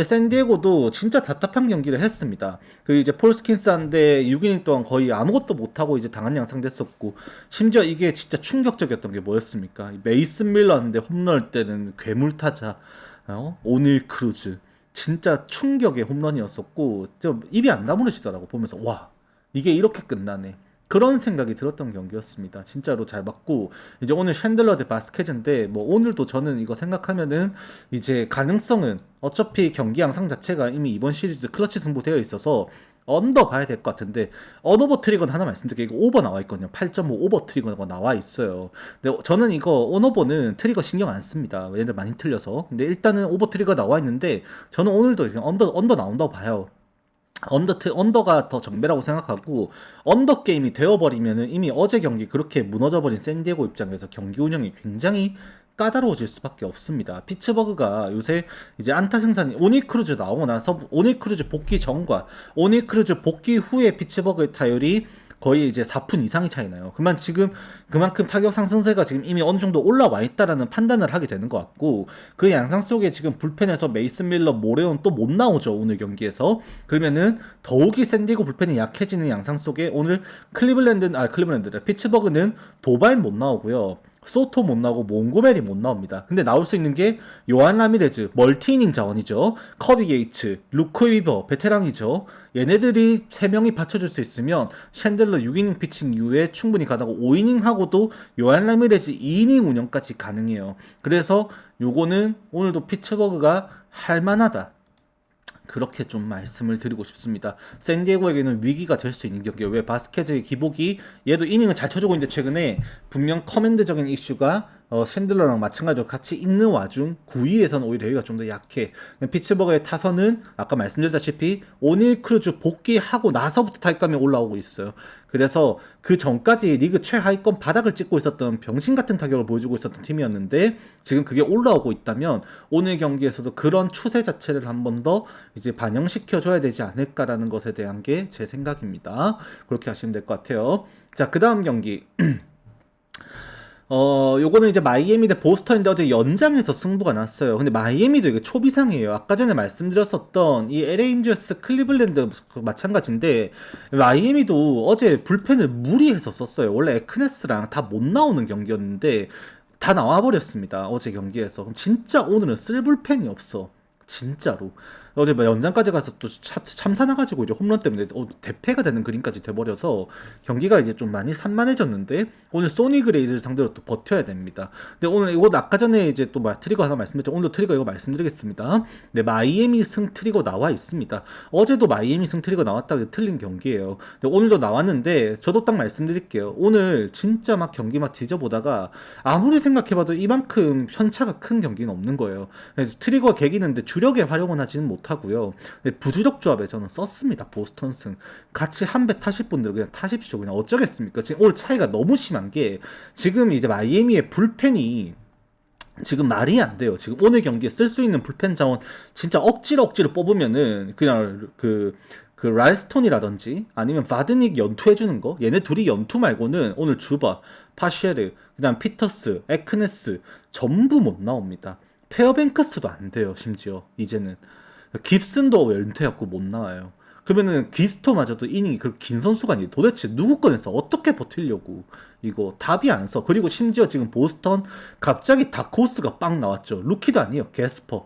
샌디에고도 진짜 답답한 경기를 했습니다. 그 이제 폴 스킨스한테 6이닝 동안 거의 아무것도 못하고 이제 당한 양상됐었고, 심지어 이게 진짜 충격적이었던 게 뭐였습니까? 메이슨 밀러한테 홈런을 때는 괴물타자, 오닐 크루즈. 진짜 충격의 홈런이었었고 입이 안 다물어지더라고 보면서. 와, 이게 이렇게 끝나네, 그런 생각이 들었던 경기였습니다. 진짜로 잘 봤고, 이제 오늘 챈들러 대 바스케즈인데 뭐 오늘도 저는 이거 생각하면은 이제 가능성은 어차피 경기 양상 자체가 이미 이번 시리즈 클러치 승부되어 있어서 언더 봐야 될 것 같은데, 언오버 트리건 하나 말씀드릴게요. 이거 오버 나와 있거든요. 8.5 오버 트리거가 나와 있어요. 근데 저는 이거 언오버는 트리거 신경 안 씁니다. 얘네들 많이 틀려서. 근데 일단은 오버 트리거 나와 있는데 저는 오늘도 그냥 언더 나온다고 봐요. 언더가 더 정배라고 생각하고, 언더 게임이 되어버리면은 이미 어제 경기 그렇게 무너져버린 샌디에고 입장에서 경기 운영이 굉장히 까다로워질 수밖에 없습니다. 피츠버그가 요새 이제 안타 생산이 오닐 크루즈 나오고 나서 오닐 크루즈 복귀 전과 오닐 크루즈 복귀 후에 피츠버그의 타율이 거의 이제 4푼 이상이 차이 나요. 그만큼 타격 상승세가 지금 이미 어느 정도 올라와 있다라는 판단을 하게 되는 것 같고, 그 양상 속에 지금 불펜에서 메이슨 밀러, 모레온 또 못 나오죠, 오늘 경기에서. 그러면은 더욱이 샌디에고 불펜이 약해지는 양상 속에 오늘 피츠버그는 도발 못 나오고요. 소토 못 나오고 몽고메리 못 나옵니다. 근데 나올 수 있는 게 요한 라미레즈, 멀티이닝 자원이죠. 커비 게이츠, 루크 위버, 베테랑이죠. 얘네들이 3명이 받쳐줄 수 있으면 챈들러 6이닝 피칭 이후에 충분히 가능하고 5이닝 하고도 요한 라미레즈 2이닝 운영까지 가능해요. 그래서 요거는 오늘도 피츠버그가 할만하다. 그렇게 좀 말씀을 드리고 싶습니다. 샌디에고에게는 위기가 될 수 있는 경기예요. 왜 바스케즈의 기복이 얘도 이닝을 잘 쳐주고 있는데 최근에 분명 커맨드적인 이슈가 샌들러랑 마찬가지로 같이 있는 와중 9위에서는 오히려 여기가 좀 더 약해. 피츠버그의 타선은 아까 말씀드렸다시피 오닐 크루즈 복귀하고 나서부터 타격감이 올라오고 있어요. 그래서 그 전까지 리그 최하위권 바닥을 찍고 있었던 병신 같은 타격을 보여주고 있었던 팀이었는데 지금 그게 올라오고 있다면 오늘 경기에서도 그런 추세 자체를 한 번 더 이제 반영시켜 줘야 되지 않을까라는 것에 대한 게 제 생각입니다. 그렇게 하시면 될 것 같아요. 자, 그 다음 경기. 요거는 이제 마이애미 대 보스턴인데 어제 연장에서 승부가 났어요. 근데 마이애미도 이게 초비상이에요. 아까 전에 말씀드렸었던 이 LA 인저스 클리블랜드 마찬가지인데 마이애미도 어제 불펜을 무리해서 썼어요. 원래 에크네스랑 다 못 나오는 경기였는데 다 나와버렸습니다. 어제 경기에서. 그럼 진짜 오늘은 쓸 불펜이 없어. 진짜로. 어제 뭐 연장까지 가서 또 참사나가지고 이제 홈런 때문에 대패가 되는 그림까지 돼버려서 경기가 이제 좀 많이 산만해졌는데 오늘 소니 그레이즈를 상대로 또 버텨야 됩니다. 근데 오늘 이거 아까 전에 이제 또 트리거 하나 말씀드렸죠. 오늘도 트리거 이거 말씀드리겠습니다. 네, 마이애미 승 트리거 나와 있습니다. 어제도 마이애미 승 트리거 나왔다고 틀린 경기예요. 근데 오늘도 나왔는데 저도 딱 말씀드릴게요. 오늘 진짜 막 경기 막 뒤져보다가 아무리 생각해봐도 이만큼 편차가 큰 경기는 없는 거예요. 그래서 트리거 개기는데 주력에 활용은 하지는 못하고요. 부주력 조합에 저는 썼습니다. 보스턴 승. 같이 한 배 타실 분들 그냥 타십시오. 그냥 어쩌겠습니까? 지금 오늘 차이가 너무 심한 게 지금 이제 마이애미의 불펜이 지금 말이 안 돼요. 지금 오늘 경기에 쓸 수 있는 불펜 자원 진짜 억지로 뽑으면은 그냥 그 라이스톤이라든지 아니면 바드닉 연투해주는 거 얘네 둘이 연투 말고는 오늘 주바, 파쉐르, 그 다음 피터스, 에크네스 전부 못 나옵니다. 페어뱅크스도 안 돼요. 심지어 이제는 깁슨도 연투해갖고 못 나와요. 그러면은 기스토마저도 이닝이 그렇게 긴 선수가 아니에요. 도대체 누구 꺼내서 어떻게 버틸려고 이거 답이 안 서. 그리고 심지어 지금 보스턴 갑자기 다코스가 빵 나왔죠. 루키도 아니에요. 게스퍼.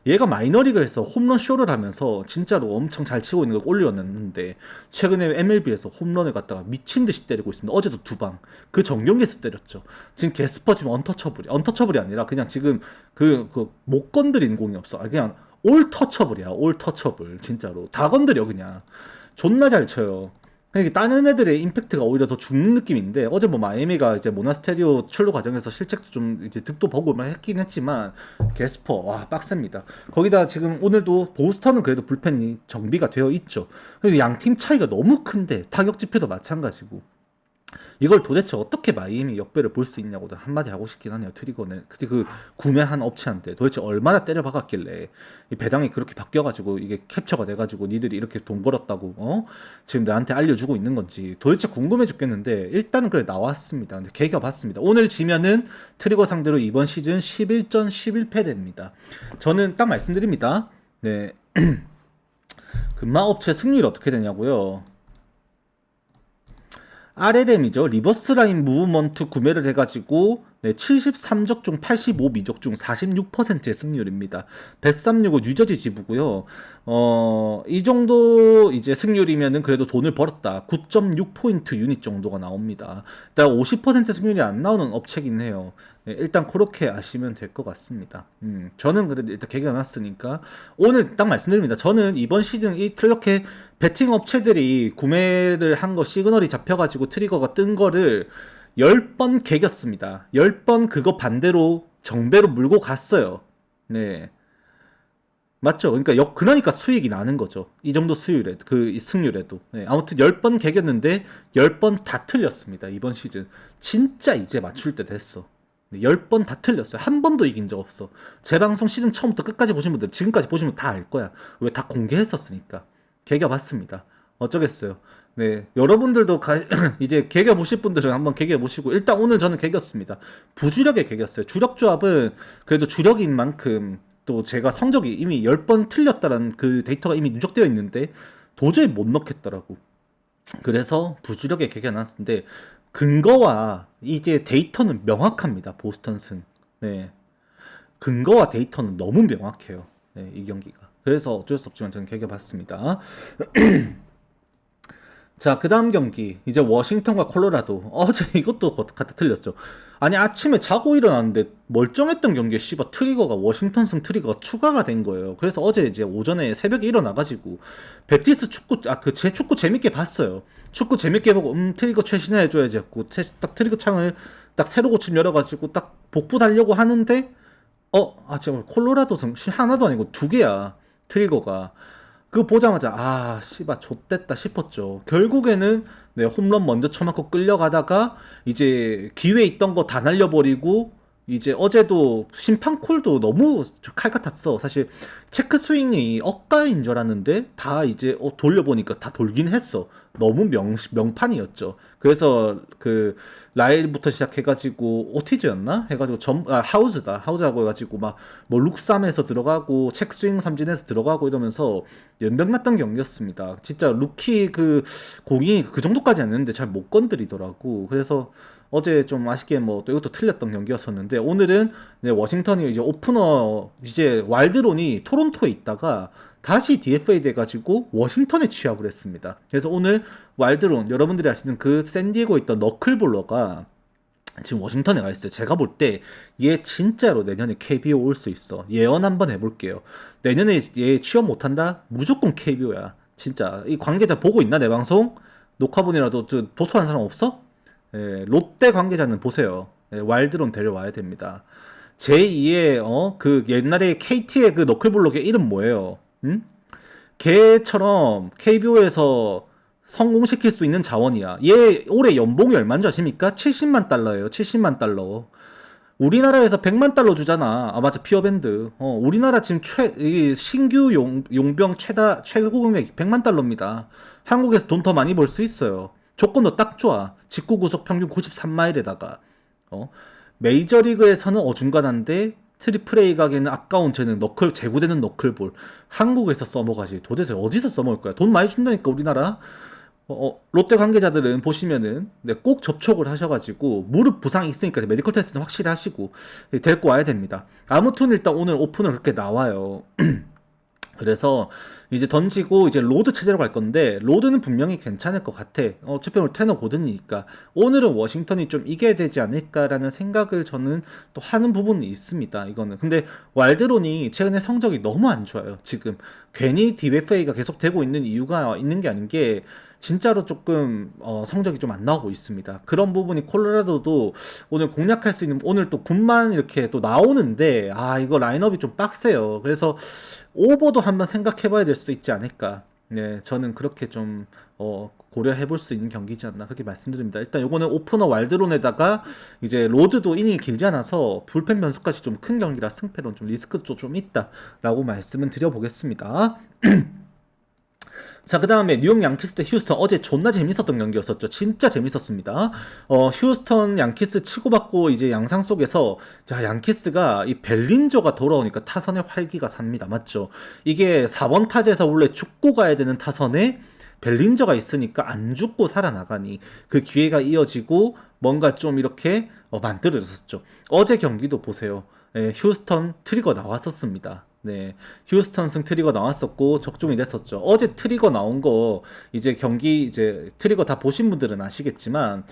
얘가 마이너리그에서 홈런 쇼를 하면서 진짜로 엄청 잘 치고 있는 걸 올려놨는데 최근에 MLB에서 홈런을 갖다가 미친 듯이 때리고 있습니다. 어제도 2방. 그 정경기에서 때렸죠. 지금 게스퍼 지금 언터처블이 아니라 그냥 지금 못 건드린 공이 없어. 그냥 올 터처블이야. 올 터처블. 진짜로 다 건드려 그냥. 존나 잘 쳐요. 그러니까 다른 애들의 임팩트가 오히려 더 죽는 느낌인데 어제 뭐 마이애미가 이제 모나스테리오 출루 과정에서 실책도 좀 이제 득도 보고만 했긴 했지만 게스퍼 와 빡셉니다. 거기다 지금 오늘도 보스턴은 그래도 불펜이 정비가 되어 있죠. 그래서 양팀 차이가 너무 큰데 타격 지표도 마찬가지고 이걸 도대체 어떻게 마이애미 역배를 볼 수 있냐고 한마디 하고 싶긴 하네요. 트리거는 그때 그 구매한 업체한테 도대체 얼마나 때려박았길래 이 배당이 그렇게 바뀌어가지고 이게 캡처가 돼가지고 니들이 이렇게 돈 벌었다고 지금 나한테 알려주고 있는 건지 도대체 궁금해 죽겠는데 일단은 그래 나왔습니다. 근데 계기가 봤습니다. 오늘 지면은 트리거 상대로 이번 시즌 11전 11패 됩니다. 저는 딱 말씀드립니다. 네. 금마업체 승률이 어떻게 되냐고요? RLM이죠. 리버스 라인 무브먼트 구매를 해가지고 73적 중 85 미적 중 46%의 승률입니다. 벳365 유저지 지부고요. 이 정도 이제 승률이면은 그래도 돈을 벌었다. 9.6포인트 유닛 정도가 나옵니다. 일단 50% 승률이 안 나오는 업체긴 해요. 네, 일단 그렇게 아시면 될 것 같습니다. 저는 그래도 일단 계기가 났으니까 오늘 딱 말씀드립니다. 저는 이번 시즌 이렇게 베팅 업체들이 구매를 한 거 시그널이 잡혀가지고 트리거가 뜬 거를 10번 개겼습니다. 10번 그거 반대로 정배로 물고 갔어요. 네. 맞죠? 그러니까 수익이 나는 거죠. 이 정도 수율에, 승률에도. 네. 아무튼 10번 개겼는데 10번 다 틀렸습니다. 이번 시즌. 진짜 이제 맞출 때 됐어. 10번 다 틀렸어요. 한 번도 이긴 적 없어. 제 방송 시즌 처음부터 끝까지 보신 분들 지금까지 보시면 다 알 거야. 왜 다 공개했었으니까. 개겨봤습니다. 어쩌겠어요. 네, 여러분들도 이제 개겨 보실 분들은 한번 개겨 보시고 일단 오늘 저는 개겼습니다. 부주력에 개겼어요. 주력 조합은 그래도 주력인 만큼 또 제가 성적이 이미 10번 틀렸다라는 그 데이터가 이미 누적되어 있는데 도저히 못 넣겠더라고. 그래서 부주력에 개겨놨는데 근거와 이제 데이터는 명확합니다. 보스턴 승. 네. 근거와 데이터는 너무 명확해요. 네, 이 경기가. 그래서 어쩔 수 없지만 저는 개겨봤습니다. 자, 그 다음 경기. 이제 워싱턴과 콜로라도. 어제 이것도 갖다 틀렸죠. 아니, 아침에 자고 일어났는데 멀쩡했던 경기에 씨발 트리거가, 워싱턴 승 트리거가 추가가 된 거예요. 그래서 어제 이제 오전에 새벽에 일어나가지고, 베티스 축구, 제 축구 재밌게 봤어요. 축구 재밌게 보고, 트리거 최신화해줘야지 했고, 딱 트리거 창을 딱 새로 고침 열어가지고 딱 복부 달려고 하는데, 지금 콜로라도 승 하나도 아니고 두 개야. 트리거가. 그거 보자마자 씨발 좆됐다 싶었죠. 결국에는 네, 홈런 먼저 쳐맞고 끌려가다가 이제 기회 있던 거 다 날려버리고 이제 어제도 심판 콜도 너무 칼 같았어. 사실 체크 스윙이 억가인 줄 알았는데 다 이제 돌려보니까 다 돌긴 했어. 너무 명판이었죠. 그래서 그 라일부터 시작해가지고 오티즈였나? 해가지고 하우즈하고 해가지고 막 뭐 룩삼에서 들어가고 체크스윙 삼진에서 들어가고 이러면서 연병났던 경기였습니다. 진짜 루키 그 공이 그 정도까지 아니었는데 잘 못 건드리더라고. 그래서 어제 좀 아쉽게 뭐 또 이것도 틀렸던 경기였었는데 오늘은 네, 워싱턴이 이제 오프너 이제 와일드론이 토론토에 있다가 다시 DFA 돼가지고 워싱턴에 취합을 했습니다. 그래서 오늘 와일드론 여러분들이 아시는 그 샌디에고에 있던 너클볼러가 지금 워싱턴에 가 있어요. 제가 볼 때 얘 진짜로 내년에 KBO 올 수 있어. 예언 한번 해볼게요. 내년에 얘 취업 못한다? 무조건 KBO야. 진짜 이 관계자 보고 있나 내 방송? 녹화본이라도 도토한 사람 없어? 롯데 관계자는 보세요. 와일드론 데려와야 됩니다. 제2의 그 옛날에 KT의 그 너클볼록의 이름 뭐예요? 응? 걔처럼 KBO에서 성공시킬 수 있는 자원이야. 얘 올해 연봉이 얼마인 줄 아십니까? 70만 달러예요. 70만 달러. 우리나라에서 100만 달러 주잖아. 맞아. 피어밴드. 우리나라 지금 신규 용병 최고 금액 100만 달러입니다. 한국에서 돈 더 많이 벌 수 있어요. 조건도 딱 좋아. 직구 구속 평균 93마일에다가 메이저리그에서는 어중간한데 트리플 A 가게는 아까운 쟤는 재구되는 너클볼. 한국에서 써먹어야지. 도대체 어디서 써먹을 거야? 돈 많이 준다니까 우리나라. 롯데 관계자들은 보시면은 네, 꼭 접촉을 하셔가지고 무릎 부상이 있으니까 메디컬 테스트는 확실히 하시고 데리고 와야 됩니다. 아무튼 일단 오늘 오픈을 그렇게 나와요. 그래서 이제 던지고 이제 로드 체제로 갈 건데 로드는 분명히 괜찮을 것 같아. 어차피 오늘 테너 고든이니까 오늘은 워싱턴이 좀 이겨야 되지 않을까라는 생각을 저는 또 하는 부분이 있습니다. 이거는 근데 와일드론이 최근에 성적이 너무 안 좋아요. 지금 괜히 DFA가 계속 되고 있는 이유가 있는 게 아닌 게 진짜로 조금 성적이 좀 안 나오고 있습니다. 그런 부분이 콜로라도도 오늘 공략할 수 있는 오늘 또 군만 이렇게 또 나오는데 이거 라인업이 좀 빡세요. 그래서 오버도 한번 생각해봐야 될 수도 있지 않을까. 네, 저는 그렇게 좀 고려해볼 수 있는 경기지 않나 그렇게 말씀드립니다. 일단 요거는 오프너 와일드론에다가 이제 로드도 이닝이 길지 않아서 불펜 변수까지 좀 큰 경기라 승패론 좀 리스크도 좀 있다라고 말씀을 드려보겠습니다. 자, 그 다음에 뉴욕 양키스 대 휴스턴. 어제 존나 재밌었던 경기였었죠. 진짜 재밌었습니다. 휴스턴 양키스 치고받고 이제 양상 속에서, 자, 양키스가 이 벨린저가 돌아오니까 타선의 활기가 삽니다. 맞죠? 이게 4번 타자에서 원래 죽고 가야 되는 타선에 벨린저가 있으니까 안 죽고 살아나가니 그 기회가 이어지고 뭔가 좀 이렇게 만들어졌었죠. 어제 경기도 보세요. 휴스턴 트리거 나왔었습니다. 네, 휴스턴 승 트리거 나왔었고 적중이 됐었죠. 어제 트리거 나온 거 이제 경기 이제 트리거 다 보신 분들은 아시겠지만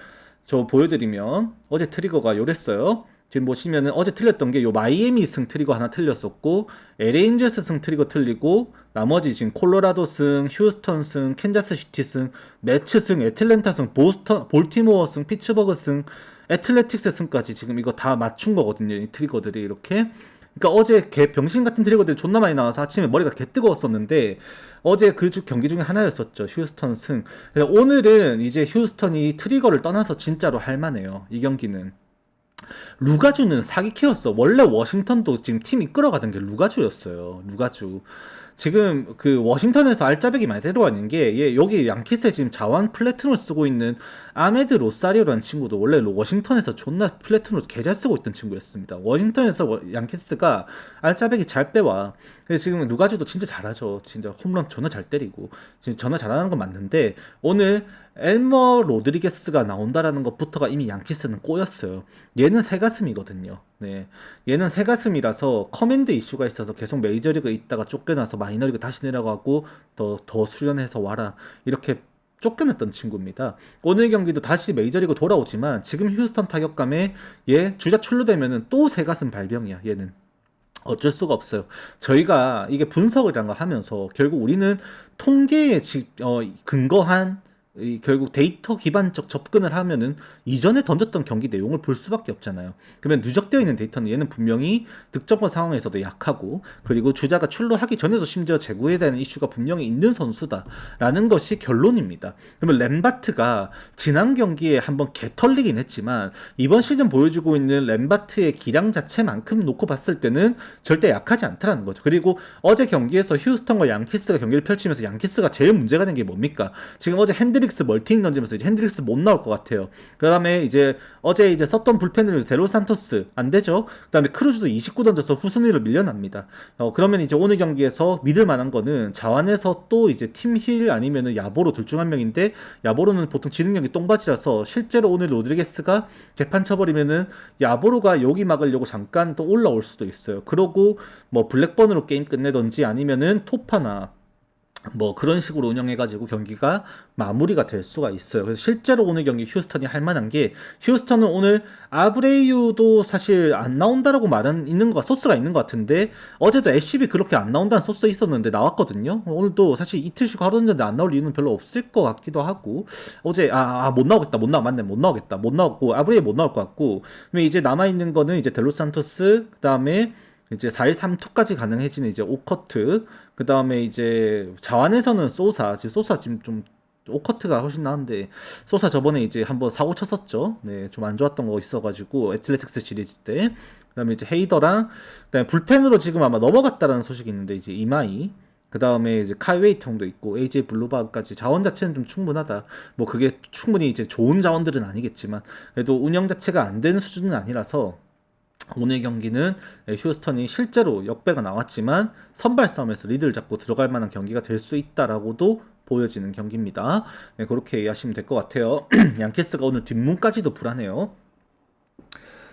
저 보여드리면 어제 트리거가 요랬어요. 지금 보시면은 어제 틀렸던 게 요 마이애미 승 트리거 하나 틀렸었고 LA 인저스 승 트리거 틀리고 나머지 지금 콜로라도 승, 휴스턴 승, 캔자스 시티 승, 매츠 승, 애틀랜타 승, 볼티모어 승, 피츠버그 승, 애틀레틱스 승까지 지금 이거 다 맞춘 거거든요. 이 트리거들이 이렇게. 그러니까 어제 병신 같은 트리거들이 존나 많이 나와서 아침에 머리가 개 뜨거웠었는데 어제 그 경기 중에 하나였었죠. 휴스턴 승. 오늘은 이제 휴스턴이 트리거를 떠나서 진짜로 할만해요. 이 경기는. 루가주는 사기캐였어. 원래 워싱턴도 지금 팀 이끌어가던 게 루가주였어요. 루가주. 지금 그 워싱턴에서 알짜배기 많이 데려와 있는 게, 여기 양키스에 지금 자완 플래툰을 쓰고 있는 아메드 로사리오라는 친구도 원래 워싱턴에서 존나 플래툰으로 개 잘 쓰고 있던 친구였습니다. 워싱턴에서 양키스가 알짜배기 잘 빼와. 그래서 지금 누가지도 진짜 잘하죠. 진짜 홈런 존나 잘 때리고 지금 존나 잘하는 건 맞는데, 오늘 엘머 로드리게스가 나온다라는 것부터가 이미 양키스는 꼬였어요. 얘는 새가슴이거든요. 네, 얘는 새가슴이라서 커맨드 이슈가 있어서 계속 메이저리그 있다가 쫓겨나서 마이너리그 다시 내려가고 더 수련해서 와라, 이렇게 쫓겨났던 친구입니다. 오늘 경기도 다시 메이저리그 돌아오지만 지금 휴스턴 타격감에 얘 주자 출루되면은 또 새가슴 발병이야. 얘는 어쩔 수가 없어요. 저희가 이게 분석이라는 걸 하면서 결국 우리는 통계에 근거한 결국 데이터 기반적 접근을 하면은 이전에 던졌던 경기 내용을 볼 수밖에 없잖아요. 그러면 누적되어 있는 데이터는 얘는 분명히 득점권 상황에서도 약하고, 그리고 주자가 출루하기 전에도 심지어 제구해야 되는 이슈가 분명히 있는 선수다라는 것이 결론입니다. 그러면 램바트가 지난 경기에 한번 개털리긴 했지만 이번 시즌 보여주고 있는 램바트의 기량 자체만큼 놓고 봤을 때는 절대 약하지 않다라는 거죠. 그리고 어제 경기에서 휴스턴과 양키스가 경기를 펼치면서 양키스가 제일 문제가 된 게 뭡니까? 지금 어제 핸드릭스 멀티닝 던지면서 이제 핸드릭스 못 나올 것 같아요. 그 다음에 이제 어제 이제 썼던 불펜으로 데로산토스 안 되죠. 그 다음에 크루즈도 29 던져서 후순위로 밀려납니다. 그러면 이제 오늘 경기에서 믿을 만한 거는 자완에서 또 이제 팀힐 아니면은 야보로 둘 중 한 명인데, 야보로는 보통 지는 경기 똥바지라서 실제로 오늘 로드리게스가 개판 쳐버리면은 야보로가 여기 막으려고 잠깐 또 올라올 수도 있어요. 그러고 뭐 블랙번으로 게임 끝내던지 아니면은 토파나 뭐 그런 식으로 운영해가지고 경기가 마무리가 될 수가 있어요. 그래서 실제로 오늘 경기 휴스턴이 할 만한 게, 휴스턴은 오늘 아브레이유도 사실 안 나온다라고 말은 있는 거, 소스가 있는 것 같은데, 어제도 SCB 그렇게 안 나온다는 소스 있었는데 나왔거든요. 오늘도 사실 이틀 쉬고 하루 전인데 안 나올 이유는 별로 없을 것 같기도 하고, 어제 못 나오겠다, 못 나오겠다, 못 나오고 아브레이유 못 나올 것 같고, 그러면 이제 남아 있는 거는 이제 델로산토스, 그 다음에 이제 4-1-3-2까지 가능해지는 이제 오커트, 그 다음에 이제 자완에서는 소사, 지금 소사 지금 좀 오커트가 훨씬 나은데, 소사 저번에 이제 한번 사고 쳤었죠. 네, 좀 안 좋았던 거 있어가지고 애틀레틱스 시리즈 때. 그 다음에 이제 헤이더랑, 그 다음에 불펜으로 지금 아마 넘어갔다라는 소식이 있는데 이제 이마이, 그 다음에 이제 카이웨이트 형도 있고 AJ 블루바까지 자원 자체는 좀 충분하다. 뭐 그게 충분히 이제 좋은 자원들은 아니겠지만 그래도 운영 자체가 안 되는 수준은 아니라서, 오늘 경기는 휴스턴이 실제로 역배가 나왔지만 선발 싸움에서 리드를 잡고 들어갈 만한 경기가 될 수 있다라고도 보여지는 경기입니다. 네, 그렇게 이해하시면 될 것 같아요. 양키스가 오늘 뒷문까지도 불안해요.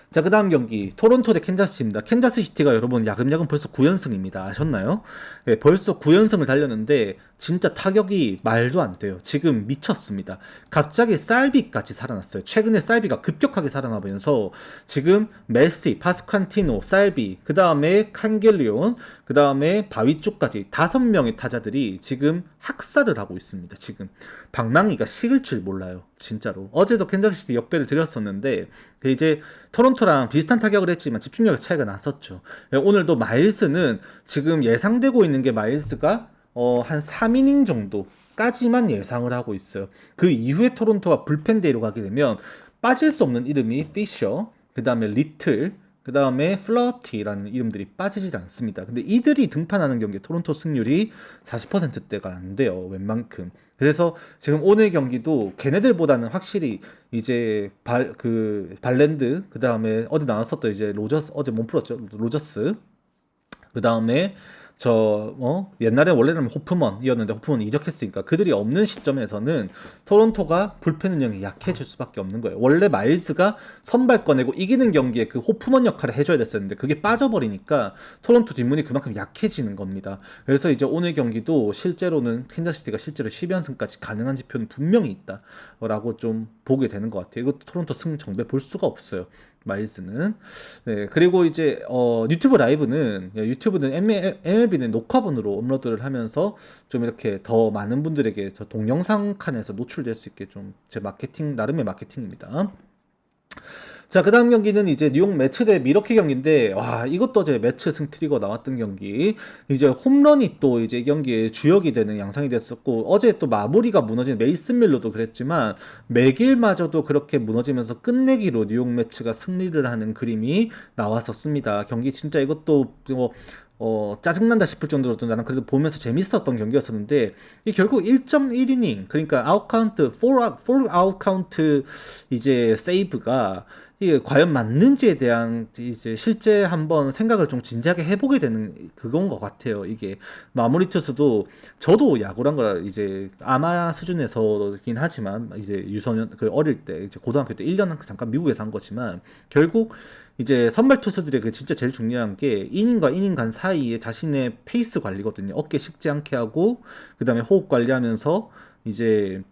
자, 그 다음 경기 토론토 대 캔자스시티입니다. 캔자스시티가 여러분 야금야금 벌써 9연승입니다. 아셨나요? 네, 벌써 9연승을 달렸는데 진짜 타격이 말도 안 돼요. 지금 미쳤습니다. 갑자기 살비까지 살아났어요. 최근에 살비가 급격하게 살아나면서 지금 메시, 파스칸티노, 살비, 그 다음에 칸겔리온, 그 다음에 바위쪽까지 5명의 타자들이 지금 학살을 하고 있습니다. 지금 방망이가 식을 줄 몰라요. 진짜로. 어제도 캔자스시티 역배를 드렸었는데 이제 토론토랑 비슷한 타격을 했지만 집중력의 차이가 났었죠. 오늘도 마일스는 지금 예상되고 있는 게 마일스가 한 3이닝 정도까지만 예상을 하고 있어요. 그 이후에 토론토가 불펜데이로 가게 되면 빠질 수 없는 이름이 피셔, 그 다음에 리틀, 그 다음에 플러티라는 이름들이 빠지질 않습니다. 근데 이들이 등판하는 경기 토론토 승률이 40%대가 안 돼요. 웬만큼. 그래서 지금 오늘 경기도 걔네들보다는 확실히 이제 발랜드, 그 다음에 어디 나왔었던 이제 로저스, 어제 몸 풀었죠. 로저스. 그 다음에 옛날에 원래는 호프먼이었는데 호프먼 이적했으니까 그들이 없는 시점에서는 토론토가 불펜 운영이 약해질 수밖에 없는 거예요. 원래 마일스가 선발 꺼내고 이기는 경기에 그 호프먼 역할을 해줘야 됐었는데 그게 빠져버리니까 토론토 뒷문이 그만큼 약해지는 겁니다. 그래서 이제 오늘 경기도 실제로는 캔자스시티가 실제로 10연승까지 가능한 지표는 분명히 있다라고 좀 보게 되는 것 같아요. 이것도 토론토 승 정배 볼 수가 없어요. 마일스는. 네, 그리고 이제 유튜브 라이브는, 유튜브는 MLB는 녹화본으로 업로드를 하면서 좀 이렇게 더 많은 분들에게 저 동영상 칸에서 노출될 수 있게 좀 제 마케팅, 나름의 마케팅입니다. 자, 그 다음 경기는 이제 뉴욕 매츠 대 미러키 경기인데, 와, 이것도 어제 매츠 승 트리거 나왔던 경기. 이제 홈런이 또 이제 경기의 주역이 되는 양상이 됐었고, 어제 또 마무리가 무너진 메이슨 밀러도 그랬지만, 맥일마저도 그렇게 무너지면서 끝내기로 뉴욕 매츠가 승리를 하는 그림이 나왔었습니다. 경기 진짜 이것도 뭐, 짜증난다 싶을 정도로 좀 나는 그래도 보면서 재밌었던 경기였었는데, 이 결국 1.1이닝, 그러니까 아웃카운트, 4아웃카운트 이제 세이브가 이게 과연 맞는지에 대한 이제 실제 한번 생각을 좀 진지하게 해보게 되는 그건 것 같아요. 이게 마무리 투수도 저도 야구란 걸 이제 아마 수준에서긴 하지만 이제 유소년 그 어릴 때 이제 고등학교 때 1년 잠깐 미국에서 한 거지만 결국 이제 선발 투수들의 그 진짜 제일 중요한 게 이닝과 이닝 간 사이에 자신의 페이스 관리거든요. 어깨 식지 않게 하고 그다음에 호흡 관리하면서 이제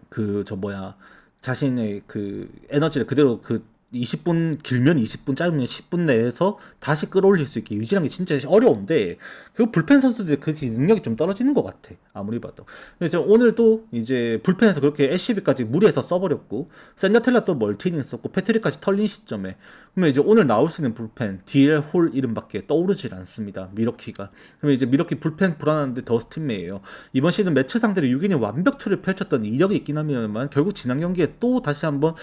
그 저 뭐야 자신의 그 에너지를 그대로 그 20분 길면 20분 짧으면 10분 내에서 다시 끌어올릴 수 있게 유지하는 게 진짜 어려운데 그 불펜 선수들의 그 능력이 좀 떨어지는 것 같아 아무리 봐도. 그래서 오늘도 이제 불펜에서 그렇게 SCB까지 무리해서 써버렸고 센자텔라 또 멀티닝 썼고 패트릭까지 털린 시점에 그러면 이제 오늘 나올 수 있는 불펜 DL 홀 이름밖에 떠오르질 않습니다. 미러키가. 그러면 이제 미러키 불펜 불안한데 더스틴 메이예요. 이번 시즌 매치 상대로 6인이 완벽투를 펼쳤던 이력이 있긴 합니다만 결국 지난 경기에 또 다시 한번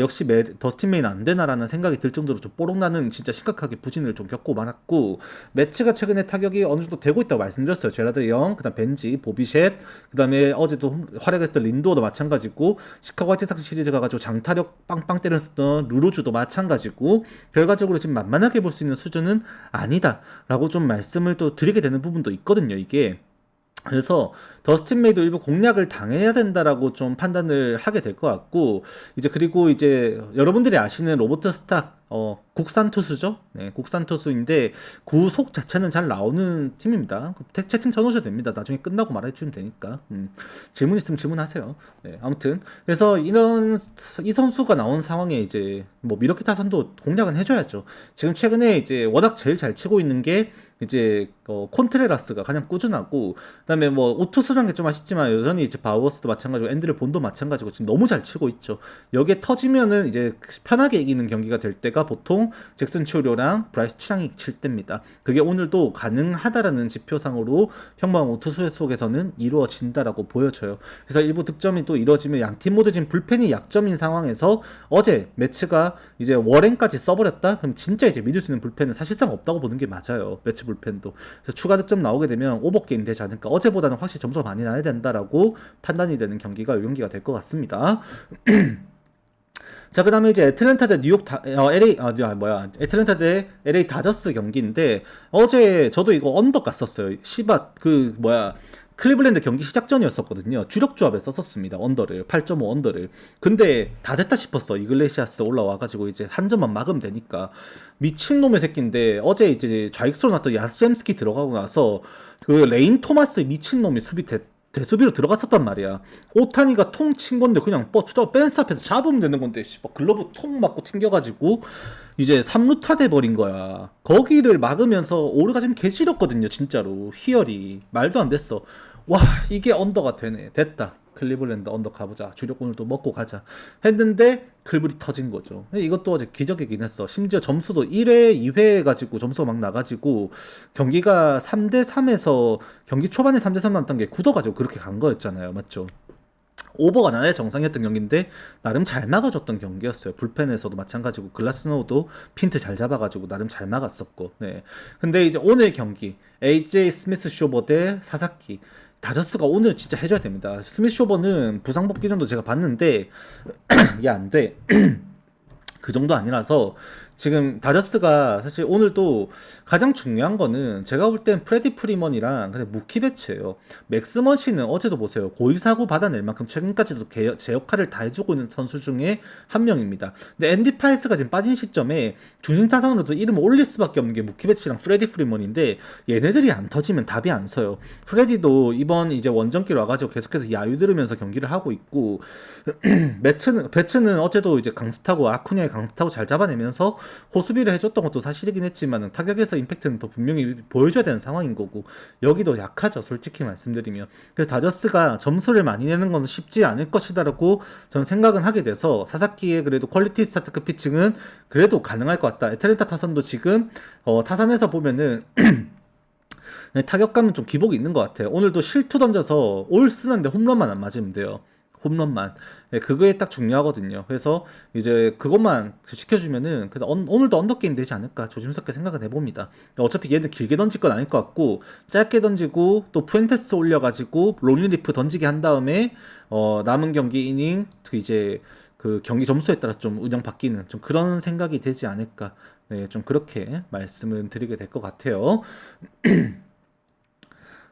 역시 더스틴 메이는 안 되나라는 생각이 들 정도로 좀 뽀록나는 진짜 심각하게 부진을 좀 겪고 말았고 매치가 최근에 타격이 어느 정도 되고 있다고 말씀드렸어요. 제라드 영, 그다음 벤지, 보비셋, 그다음에 어제도 활약했던 린도어도 마찬가지고 시카고 화이트삭스 시리즈 가가지고 장타력 빵빵 때렸었던 루로주도 마찬가지고 결과적으로 지금 만만하게 볼 수 있는 수준은 아니다라고 좀 말씀을 또 드리게 되는 부분도 있거든요. 이게. 그래서 더스틴 메이도 일부 공략을 당해야 된다라고 좀 판단을 하게 될 것 같고 이제 그리고 이제 여러분들이 아시는 로버트 스탁 국산 투수죠. 네, 국산 투수인데 구속 자체는 잘 나오는 팀입니다. 채팅 쳐놓으셔도 됩니다. 나중에 끝나고 말해주면 되니까. 질문 있으면 질문하세요. 네, 아무튼 그래서 이 선수가 나온 상황에 이제 뭐 미러키 타선도 공략은 해줘야죠. 지금 최근에 이제 워낙 제일 잘 치고 있는 게 이제 콘트레라스가 가장 꾸준하고 그다음에 뭐 우투수란 게 좀 아쉽지만 여전히 이제 바우어스도 마찬가지고 앤드류 본도 마찬가지고 지금 너무 잘 치고 있죠. 여기에 터지면은 이제 편하게 이기는 경기가 될 때가 보통 잭슨 치오료랑 브라이스 치랑이 칠 때입니다. 그게 오늘도 가능하다라는 지표상으로 평범한 우투수 속에서는 이루어진다라고 보여져요. 그래서 일부 득점이 또 이루어지면 양팀 모두 지금 불펜이 약점인 상황에서 어제 매치가 이제 워렌까지 써버렸다? 그럼 진짜 이제 믿을 수 있는 불펜은 사실상 없다고 보는 게 맞아요. 매치 불펜도. 그래서 추가 득점 나오게 되면 오버게임 되지 않을까. 어제보다는 확실히 점수가 많이 나야 된다라고 판단이 되는 경기가 이 경기가 될 것 같습니다. 자, 그 다음에 이제 애틀랜타 대 뉴욕 애틀랜타 대 LA 다저스 경기인데, 어제 저도 이거 언더 갔었어요. 클리블랜드 경기 시작 전이었었거든요. 주력 조합에 썼었습니다. 언더를 8.5 언더를. 근데 다 됐다 싶었어. 이글레시아스 올라와가지고 이제 한 점만 막으면 되니까. 미친놈의 새끼인데 어제 이제 좌익수로 나왔던 야스젬스키 들어가고 나서 그 레인 토마스 미친놈이 대수비로 들어갔었단 말이야. 오타니가 통 친 건데 그냥 저 펜스 앞에서 잡으면 되는 건데 글러브 통 맞고 튕겨가지고 이제 3루타 돼버린 거야. 거기를 막으면서 오르가 지금 개지렸거든요. 진짜로 희열이 말도 안 됐어. 와, 이게 언더가 되네. 됐다. 클리블랜드 언더 가보자. 주력 오늘도 먹고 가자 했는데 클불이 터진 거죠. 이것도 어제 기적이긴 했어. 심지어 점수도 1회, 2회 해가지고 점수가 막 나가지고 경기가 3대3에서 경기 초반에 3대3 났던 게 굳어가지고 그렇게 간 거였잖아요. 맞죠? 오버가 나야 정상이었던 경기인데 나름 잘 막아줬던 경기였어요. 불펜에서도 마찬가지고 글라스노우도 핀트 잘 잡아가지고 나름 잘 막았었고. 네. 근데 이제 오늘 경기 AJ 스미스 쇼버 대 사사키. 다저스가 오늘 진짜 해줘야 됩니다. 스미스 쇼버는 부상 복귀전도 제가 봤는데 이게 안 돼. 그 정도 아니라서 지금 다저스가 사실 오늘도 가장 중요한 거는 제가 볼 땐 프레디 프리먼이랑 근데 무키 배츠예요. 맥스먼시는 어제도 보세요. 고의사고 받아낼 만큼 최근까지도 제 역할을 다 해주고 있는 선수 중에 한 명입니다. 근데 앤디 파이스가 지금 빠진 시점에 중심 타선으로도 이름을 올릴 수밖에 없는 게 무키 배츠랑 프레디 프리먼인데 얘네들이 안 터지면 답이 안 서요. 프레디도 이번 이제 원정길 와가지고 계속해서 야유 들으면서 경기를 하고 있고 배츠는 어제도 이제 강습타고 아쿠냐의 강습타고 잘 잡아내면서 호수비를 해줬던 것도 사실이긴 했지만 타격에서 임팩트는 더 분명히 보여줘야 되는 상황인 거고 여기도 약하죠. 솔직히 말씀드리면. 그래서 다저스가 점수를 많이 내는 건 쉽지 않을 것이다라고 저는 생각은 하게 돼서 사사키의 그래도 퀄리티 스타트급 피칭은 그래도 가능할 것 같다. 애틀랜타 타선도 지금 타선에서 보면은 타격감은 좀 기복이 있는 것 같아요. 오늘도 실투 던져서 올 쓰는데 홈런만 안 맞으면 돼요. 홈런만. 네, 그게 딱 중요하거든요. 그래서 이제 그것만 지켜주면은 오늘도 언더게임 되지 않을까 조심스럽게 생각을 해봅니다. 어차피 얘는 길게 던질 건 아닐 것 같고 짧게 던지고 또 푸엔테스 올려가지고 롤링리프 던지게 한 다음에 남은 경기 이닝 이제 그 경기 점수에 따라 좀 운영 바뀌는 좀 그런 생각이 되지 않을까. 네, 좀 그렇게 말씀을 드리게 될 것 같아요.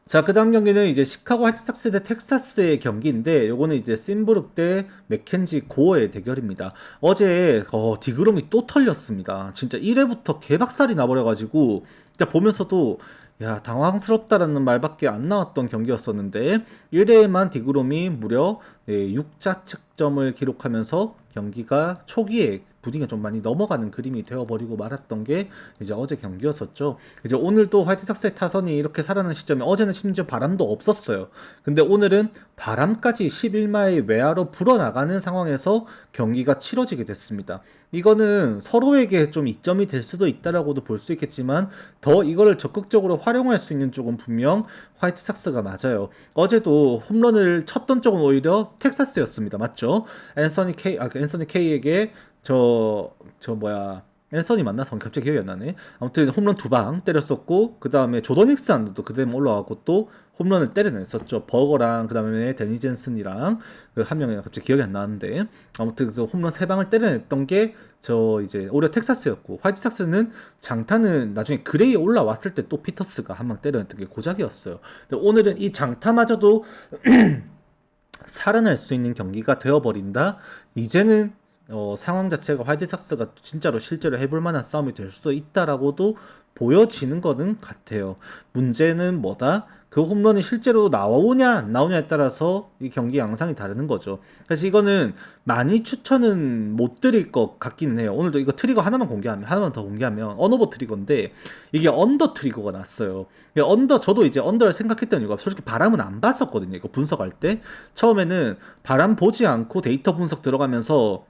자, 그 다음 경기는 이제 시카고 화이트삭스 대 텍사스의 경기인데, 요거는 이제 심브룩 대 맥켄지 고어의 대결입니다. 어제, 디그롬이 또 털렸습니다. 진짜 1회부터 개박살이 나버려가지고, 진짜 보면서도, 야, 당황스럽다라는 말밖에 안 나왔던 경기였었는데, 1회에만 디그롬이 무려 6자책점을 기록하면서 경기가 초기에 분위기가 좀 많이 넘어가는 그림이 되어버리고 말았던 게 이제 어제 경기였었죠. 이제 오늘도 화이트삭스의 타선이 이렇게 살아나는 시점에 어제는 심지어 바람도 없었어요. 근데 오늘은 바람까지 11마일 외야로 불어나가는 상황에서 경기가 치러지게 됐습니다. 이거는 서로에게 좀 이점이 될 수도 있다라고도 볼 수 있겠지만 더 이거를 적극적으로 활용할 수 있는 쪽은 분명 화이트삭스가 맞아요. 어제도 홈런을 쳤던 쪽은 오히려 텍사스였습니다. 맞죠? 앤서니 K에게 앤서니 맞나? 성 갑자기 기억이 안 나네. 아무튼 홈런 2방 때렸었고, 그 다음에 조던 닉스안도 그대로 올라가고 또 홈런을 때려냈었죠. 버거랑 그 다음에 데니 젠슨이랑 그 한 명이 갑자기 기억이 안 나는데, 아무튼 그래서 홈런 3방을 때려냈던 게 이제 오히려 텍사스였고, 화이트삭스는 장타는 나중에 그레이에 올라왔을 때 또 피터스가 한 방 때려냈던 게 고작이었어요. 근데 오늘은 이 장타마저도 살아날 수 있는 경기가 되어버린다. 이제는 상황 자체가 화이트삭스가 진짜로 실제로 해볼 만한 싸움이 될 수도 있다라고도 보여지는 거는 같아요. 문제는 뭐다? 그 홈런이 실제로 나오냐 안 나오냐에 따라서 이 경기 양상이 다르는 거죠. 그래서 이거는 많이 추천은 못 드릴 것 같기는 해요. 오늘도 이거 트리거 하나만 더 공개하면 언오버 트리거인데 이게 언더 트리거가 났어요. 저도 이제 언더를 생각했던 이유가 솔직히 바람은 안 봤었거든요. 이거 분석할 때 처음에는 바람 보지 않고 데이터 분석 들어가면서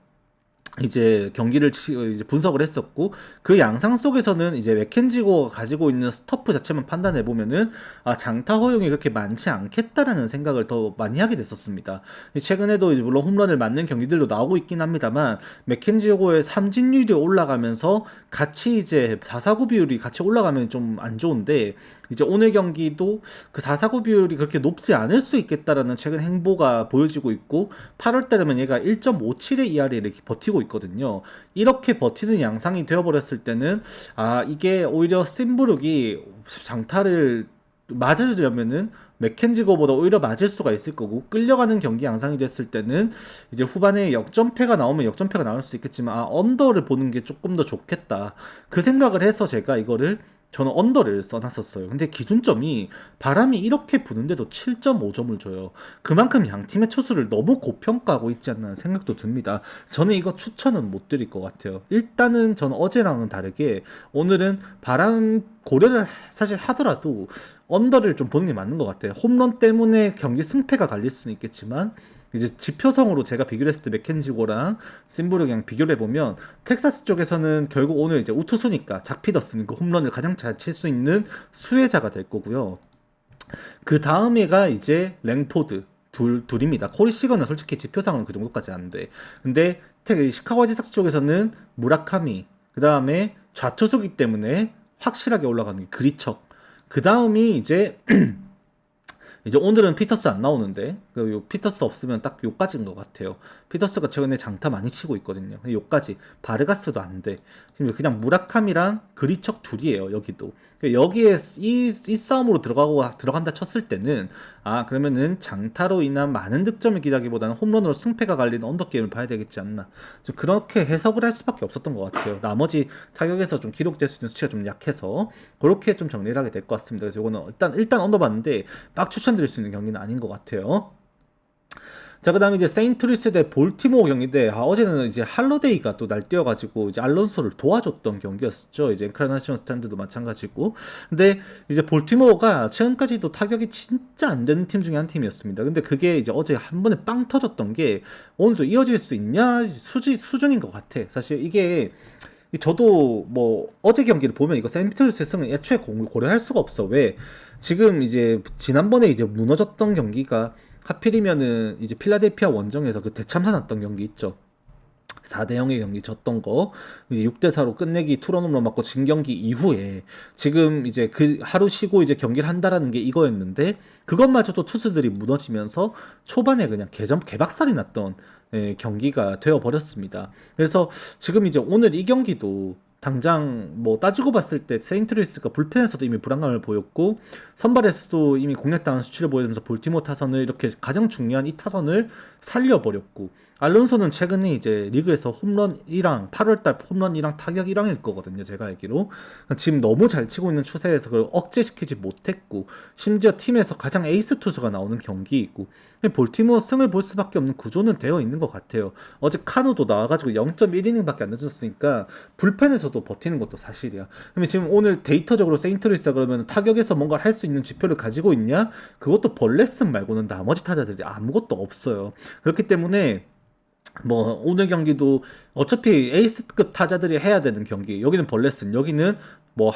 이제 경기를 이제 분석을 했었고 그 양상 속에서는 이제 맥켄지고가 가지고 있는 스토프 자체만 판단해 보면은 장타 허용이 그렇게 많지 않겠다라는 생각을 더 많이 하게 됐었습니다. 최근에도 이제 물론 홈런을 맞는 경기들도 나오고 있긴 합니다만 맥켄지고의 삼진율이 올라가면서 같이 이제 4사구 비율이 같이 올라가면 좀 안 좋은데 이제 오늘 경기도 그 4사구 비율이 그렇게 높지 않을 수 있겠다라는 최근 행보가 보여지고 있고 8월 달에면 얘가 1.57의 ERA를 버티고 있거든요. 이렇게 버티는 양상이 되어버렸을 때는 이게 오히려 심브룩이 장타를 맞으려면은 맥켄지거보다 오히려 맞을 수가 있을 거고 끌려가는 경기 양상이 됐을 때는 이제 후반에 역전패가 나오면 역전패가 나올 수 있겠지만 언더를 보는 게 조금 더 좋겠다 그 생각을 해서 제가 저는 언더를 써놨었어요. 근데 기준점이 바람이 이렇게 부는데도 7.5점을 줘요. 그만큼 양 팀의 투수를 너무 고평가하고 있지 않나 생각도 듭니다. 저는 이거 추천은 못 드릴 것 같아요. 일단은 저는 어제랑은 다르게 오늘은 바람 고려를 사실 하더라도 언더를 좀 보는 게 맞는 것 같아요. 홈런 때문에 경기 승패가 갈릴 수는 있겠지만 이제 지표성으로 제가 비교를 했을 때 맥켄지고랑 심브룩이랑 비교를 해보면 텍사스 쪽에서는 결국 오늘 이제 우투수니까 작 피더슨 그 홈런을 가장 잘 칠 수 있는 수혜자가 될 거고요. 그 다음에가 이제 랭포드 둘입니다. 코리 시거는 솔직히 지표상은 그 정도까지 안 돼. 근데 시카고 화이트삭스 쪽에서는 무라카미 그 다음에 좌투수기 때문에 확실하게 올라가는 게 그리척. 그 다음이 이제 오늘은 피터스 안 나오는데 피터스 없으면 딱 요까지인 것 같아요. 피터스가 최근에 장타 많이 치고 있거든요. 요까지 바르가스도 안 돼. 지금 그냥 무라카미랑 그리척 둘이에요. 여기도 여기에 이 싸움으로 들어간다 쳤을 때는 그러면은 장타로 인한 많은 득점을 기대하기보다는 홈런으로 승패가 갈리는 언더게임을 봐야 되겠지 않나. 좀 그렇게 해석을 할 수밖에 없었던 것 같아요. 나머지 타격에서 좀 기록될 수 있는 수치가 좀 약해서 그렇게 좀 정리를 하게 될 것 같습니다. 그래서 이거는 일단 언더 봤는데 막 추천드릴 수 있는 경기는 아닌 것 같아요. 자, 그 다음에 이제 세인트루이스 대 볼티모어 경기인데, 어제는 이제 할러데이가 또 날뛰어가지고, 이제 알론소를 도와줬던 경기였었죠. 이제 엔카나시온 스탠드도 마찬가지고. 근데 이제 볼티모어가 최근까지도 타격이 진짜 안 되는 팀 중에 한 팀이었습니다. 근데 그게 이제 어제 한 번에 빵 터졌던 게, 오늘도 이어질 수 있냐? 수준인 것 같아. 사실 이게, 저도 뭐 어제 경기를 보면 이거 세인트루이스의 승은 애초에 고려할 수가 없어. 왜? 지금 이제 지난번에 이제 무너졌던 경기가 하필이면은 이제 필라델피아 원정에서 그 대참사 났던 경기 있죠. 4대 0의 경기 졌던 거 이제 6대 4로 끝내기 투런홈런 맞고 진 경기 이후에 지금 이제 그 하루 쉬고 이제 경기를 한다라는 게 이거였는데 그것마저도 투수들이 무너지면서 초반에 그냥 개박살이 났던 경기가 되어 버렸습니다. 그래서 지금 이제 오늘 이 경기도 당장 뭐 따지고 봤을 때 세인트루이스가 불펜에서도 이미 불안감을 보였고 선발에서도 이미 공략당한 수치를 보여주면서 볼티모어 타선을 이렇게 가장 중요한 이 타선을 살려버렸고 알론소는 최근에 이제 리그에서 홈런 1랑 8월달 홈런 1랑 타격 1랑일 거거든요. 제가 알기로 지금 너무 잘 치고 있는 추세에서 그걸 억제시키지 못했고 심지어 팀에서 가장 에이스 투수가 나오는 경기이고 볼티모어 승을 볼 수밖에 없는 구조는 되어 있는 것 같아요. 어제 카누도 나와가지고 0.1이닝밖에 안 늦었으니까 불펜에서도 버티는 것도 사실이야. 그러면 지금 오늘 데이터적으로 세인트루이스가 그러면 타격에서 뭔가를 할 수 있는 지표를 가지고 있냐? 그것도 벌레슨 말고는 나머지 타자들이 아무것도 없어요. 그렇기 때문에 뭐 오늘 경기도 어차피 에이스급 타자들이 해야 되는 경기. 여기는 벌레슨, 여기는 뭐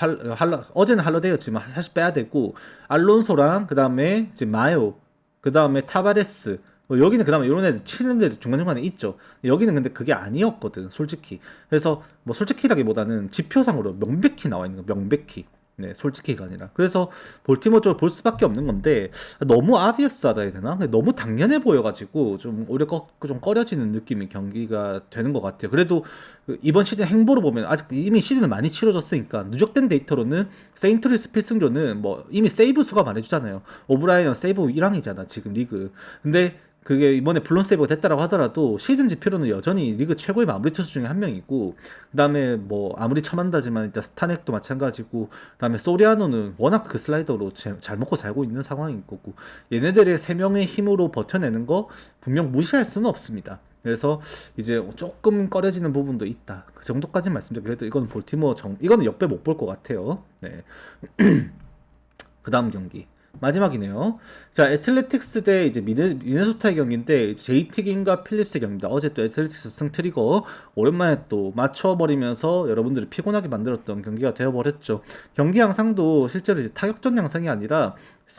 어제는 할러데이였지만 사실 빼야 되고 알론소랑 그 다음에 이제 마요, 그 다음에 타바레스. 뭐 여기는 그다음에 이런 애들 치는 애들 중간중간에 있죠. 여기는 근데 그게 아니었거든, 솔직히. 그래서 뭐 솔직히라기보다는 지표상으로 명백히 나와 있는 거, 명백히. 네, 솔직히가 아니라. 그래서 볼티모어 쪽을 볼 수밖에 없는 건데 너무 아비어스하다 해야 되나? 너무 당연해 보여가지고 좀 오히려 좀 꺼려지는 느낌이 경기가 되는 것 같아요. 그래도 이번 시즌 행보로 보면 아직 이미 시즌을 많이 치러졌으니까 누적된 데이터로는 세인트루이스 필승조는 뭐 이미 세이브 수가 말해주잖아요. 오브라이언 세이브 1항이잖아 지금 리그. 근데 그게 이번에 블론 세이브가 됐다라고 하더라도 시즌 지표로는 여전히 리그 최고의 마무리 투수 중에 한 명이고 그다음에 뭐 아무리 처만다지만 일단 스타넥도 마찬가지고 그다음에 소리아노는 워낙 그 슬라이더로 잘 먹고 살고 있는 상황인 거고 얘네들의 세 명의 힘으로 버텨내는 거 분명 무시할 수는 없습니다. 그래서 이제 조금 꺼려지는 부분도 있다. 그 정도까지 말씀드리고 그래도 이건 볼티모어 이거는 역배 못 볼 것 같아요. 네. 그 다음 경기. 마지막이네요. 자, 애틀레틱스 대 이제 미네소타의 경기인데 JT 긴과 필립스의 경기입니다. 어제 또 애틀레틱스 승 트리거 오랜만에 또 맞춰버리면서 여러분들이 피곤하게 만들었던 경기가 되어버렸죠. 경기 양상도 실제로 이제 타격전 양상이 아니라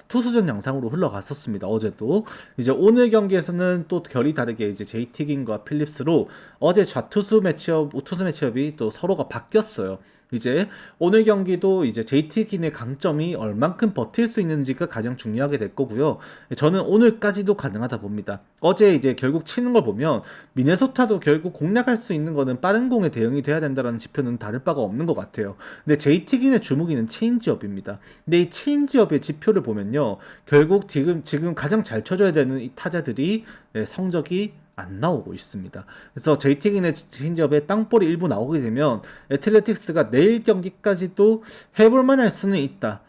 투수전 양상으로 흘러갔었습니다. 어제도 이제 오늘 경기에서는 또 결이 다르게 이제 JT 긴과 필립스로 어제 좌투수 매치업, 우투수 매치업이 또 서로가 바뀌었어요. 이제 오늘 경기도 이제 JT긴의 강점이 얼만큼 버틸 수 있는지가 가장 중요하게 될 거고요. 저는 오늘까지도 가능하다 봅니다. 어제 이제 결국 치는 걸 보면 미네소타도 결국 공략할 수 있는 거는 빠른 공에 대응이 돼야 된다는 지표는 다를 바가 없는 것 같아요. 근데 JT긴의 주무기는 체인지업입니다. 근데 이 체인지업의 지표를 보면요, 결국 지금 가장 잘 쳐줘야 되는 이 타자들이 성적이 안 나오고 있습니다. 그래서 JT긴의 체인지업에 땅볼이 일부 나오게 되면 애틀레틱스가 내일 경기까지도 해볼만 할 수는 있다.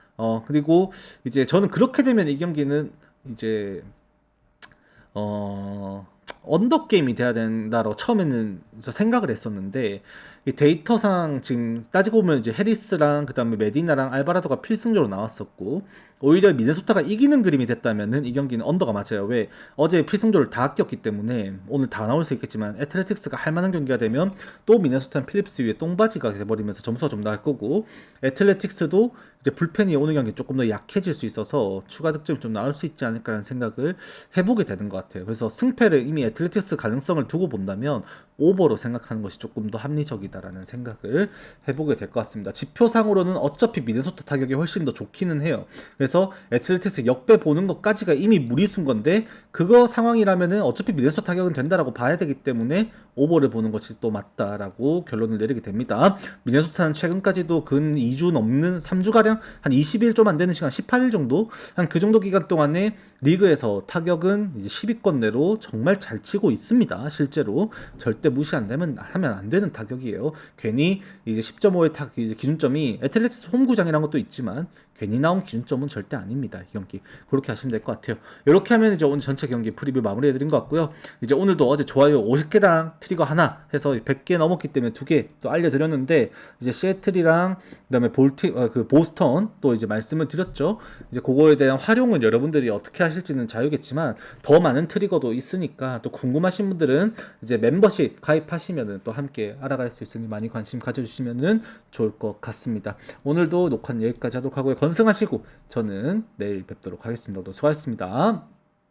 그리고 이제 저는 그렇게 되면 이 경기는 이제 언더 게임이 돼야 된다라고 처음에는 생각을 했었는데 이 데이터상 지금 따지고 보면 이제 해리스랑 그다음에 메디나랑 알바라도가 필승적으로 나왔었고 오히려 미네소타가 이기는 그림이 됐다면은 이 경기는 언더가 맞아요. 왜? 어제 필승조를 다 아꼈기 때문에 오늘 다 나올 수 있겠지만 애틀레틱스가 할 만한 경기가 되면 또 미네소타는 필립스 위에 똥바지가 돼버리면서 점수가 좀 나을 거고 애틀레틱스도 이제 불펜이 오늘 경기 조금 더 약해질 수 있어서 추가 득점이 좀 나올 수 있지 않을까라는 생각을 해보게 되는 것 같아요. 그래서 승패를 이미 애틀레틱스 가능성을 두고 본다면 오버로 생각하는 것이 조금 더 합리적이다라는 생각을 해보게 될 것 같습니다. 지표상으로는 어차피 미네소타 타격이 훨씬 더 좋기는 해요. 그래서 애틀레틱스 역배 보는 것까지가 이미 무리수인 건데 그거 상황이라면은 어차피 미네소타 타격은 된다라고 봐야 되기 때문에 오버를 보는 것이 또 맞다라고 결론을 내리게 됩니다. 미네소타는 최근까지도 근 2주 넘는 3주가량 한 20일 좀 안 되는 시간 18일 정도 한 그 정도 기간 동안에 리그에서 타격은 이제 10위권 내로 정말 잘 치고 있습니다. 실제로 절대 무시 안 되면 하면 안 되는 타격이에요. 괜히 이제 10.5의 기준점이 애틀레틱스 홈구장이라는 것도 있지만 괜히 나온 기준점은 절대 아닙니다. 이 경기 그렇게 하시면 될 것 같아요. 이렇게 하면 이제 오늘 전체 경기 프리뷰 마무리해드린 것 같고요. 이제 오늘도 어제 좋아요 50개당 트리거 하나 해서 100개 넘었기 때문에 2개 또 알려드렸는데 이제 시애틀이랑 그다음에 보스턴 또 이제 말씀을 드렸죠. 이제 그거에 대한 활용은 여러분들이 어떻게 하실지는 자유겠지만 더 많은 트리거도 있으니까 또 궁금하신 분들은 이제 멤버십 가입하시면은 또 함께 알아갈 수 있으니 많이 관심 가져주시면은 좋을 것 같습니다. 오늘도 녹화는 여기까지 하도록 하고요. 건승하시고 저는 내일 뵙도록 하겠습니다. 수고하셨습니다.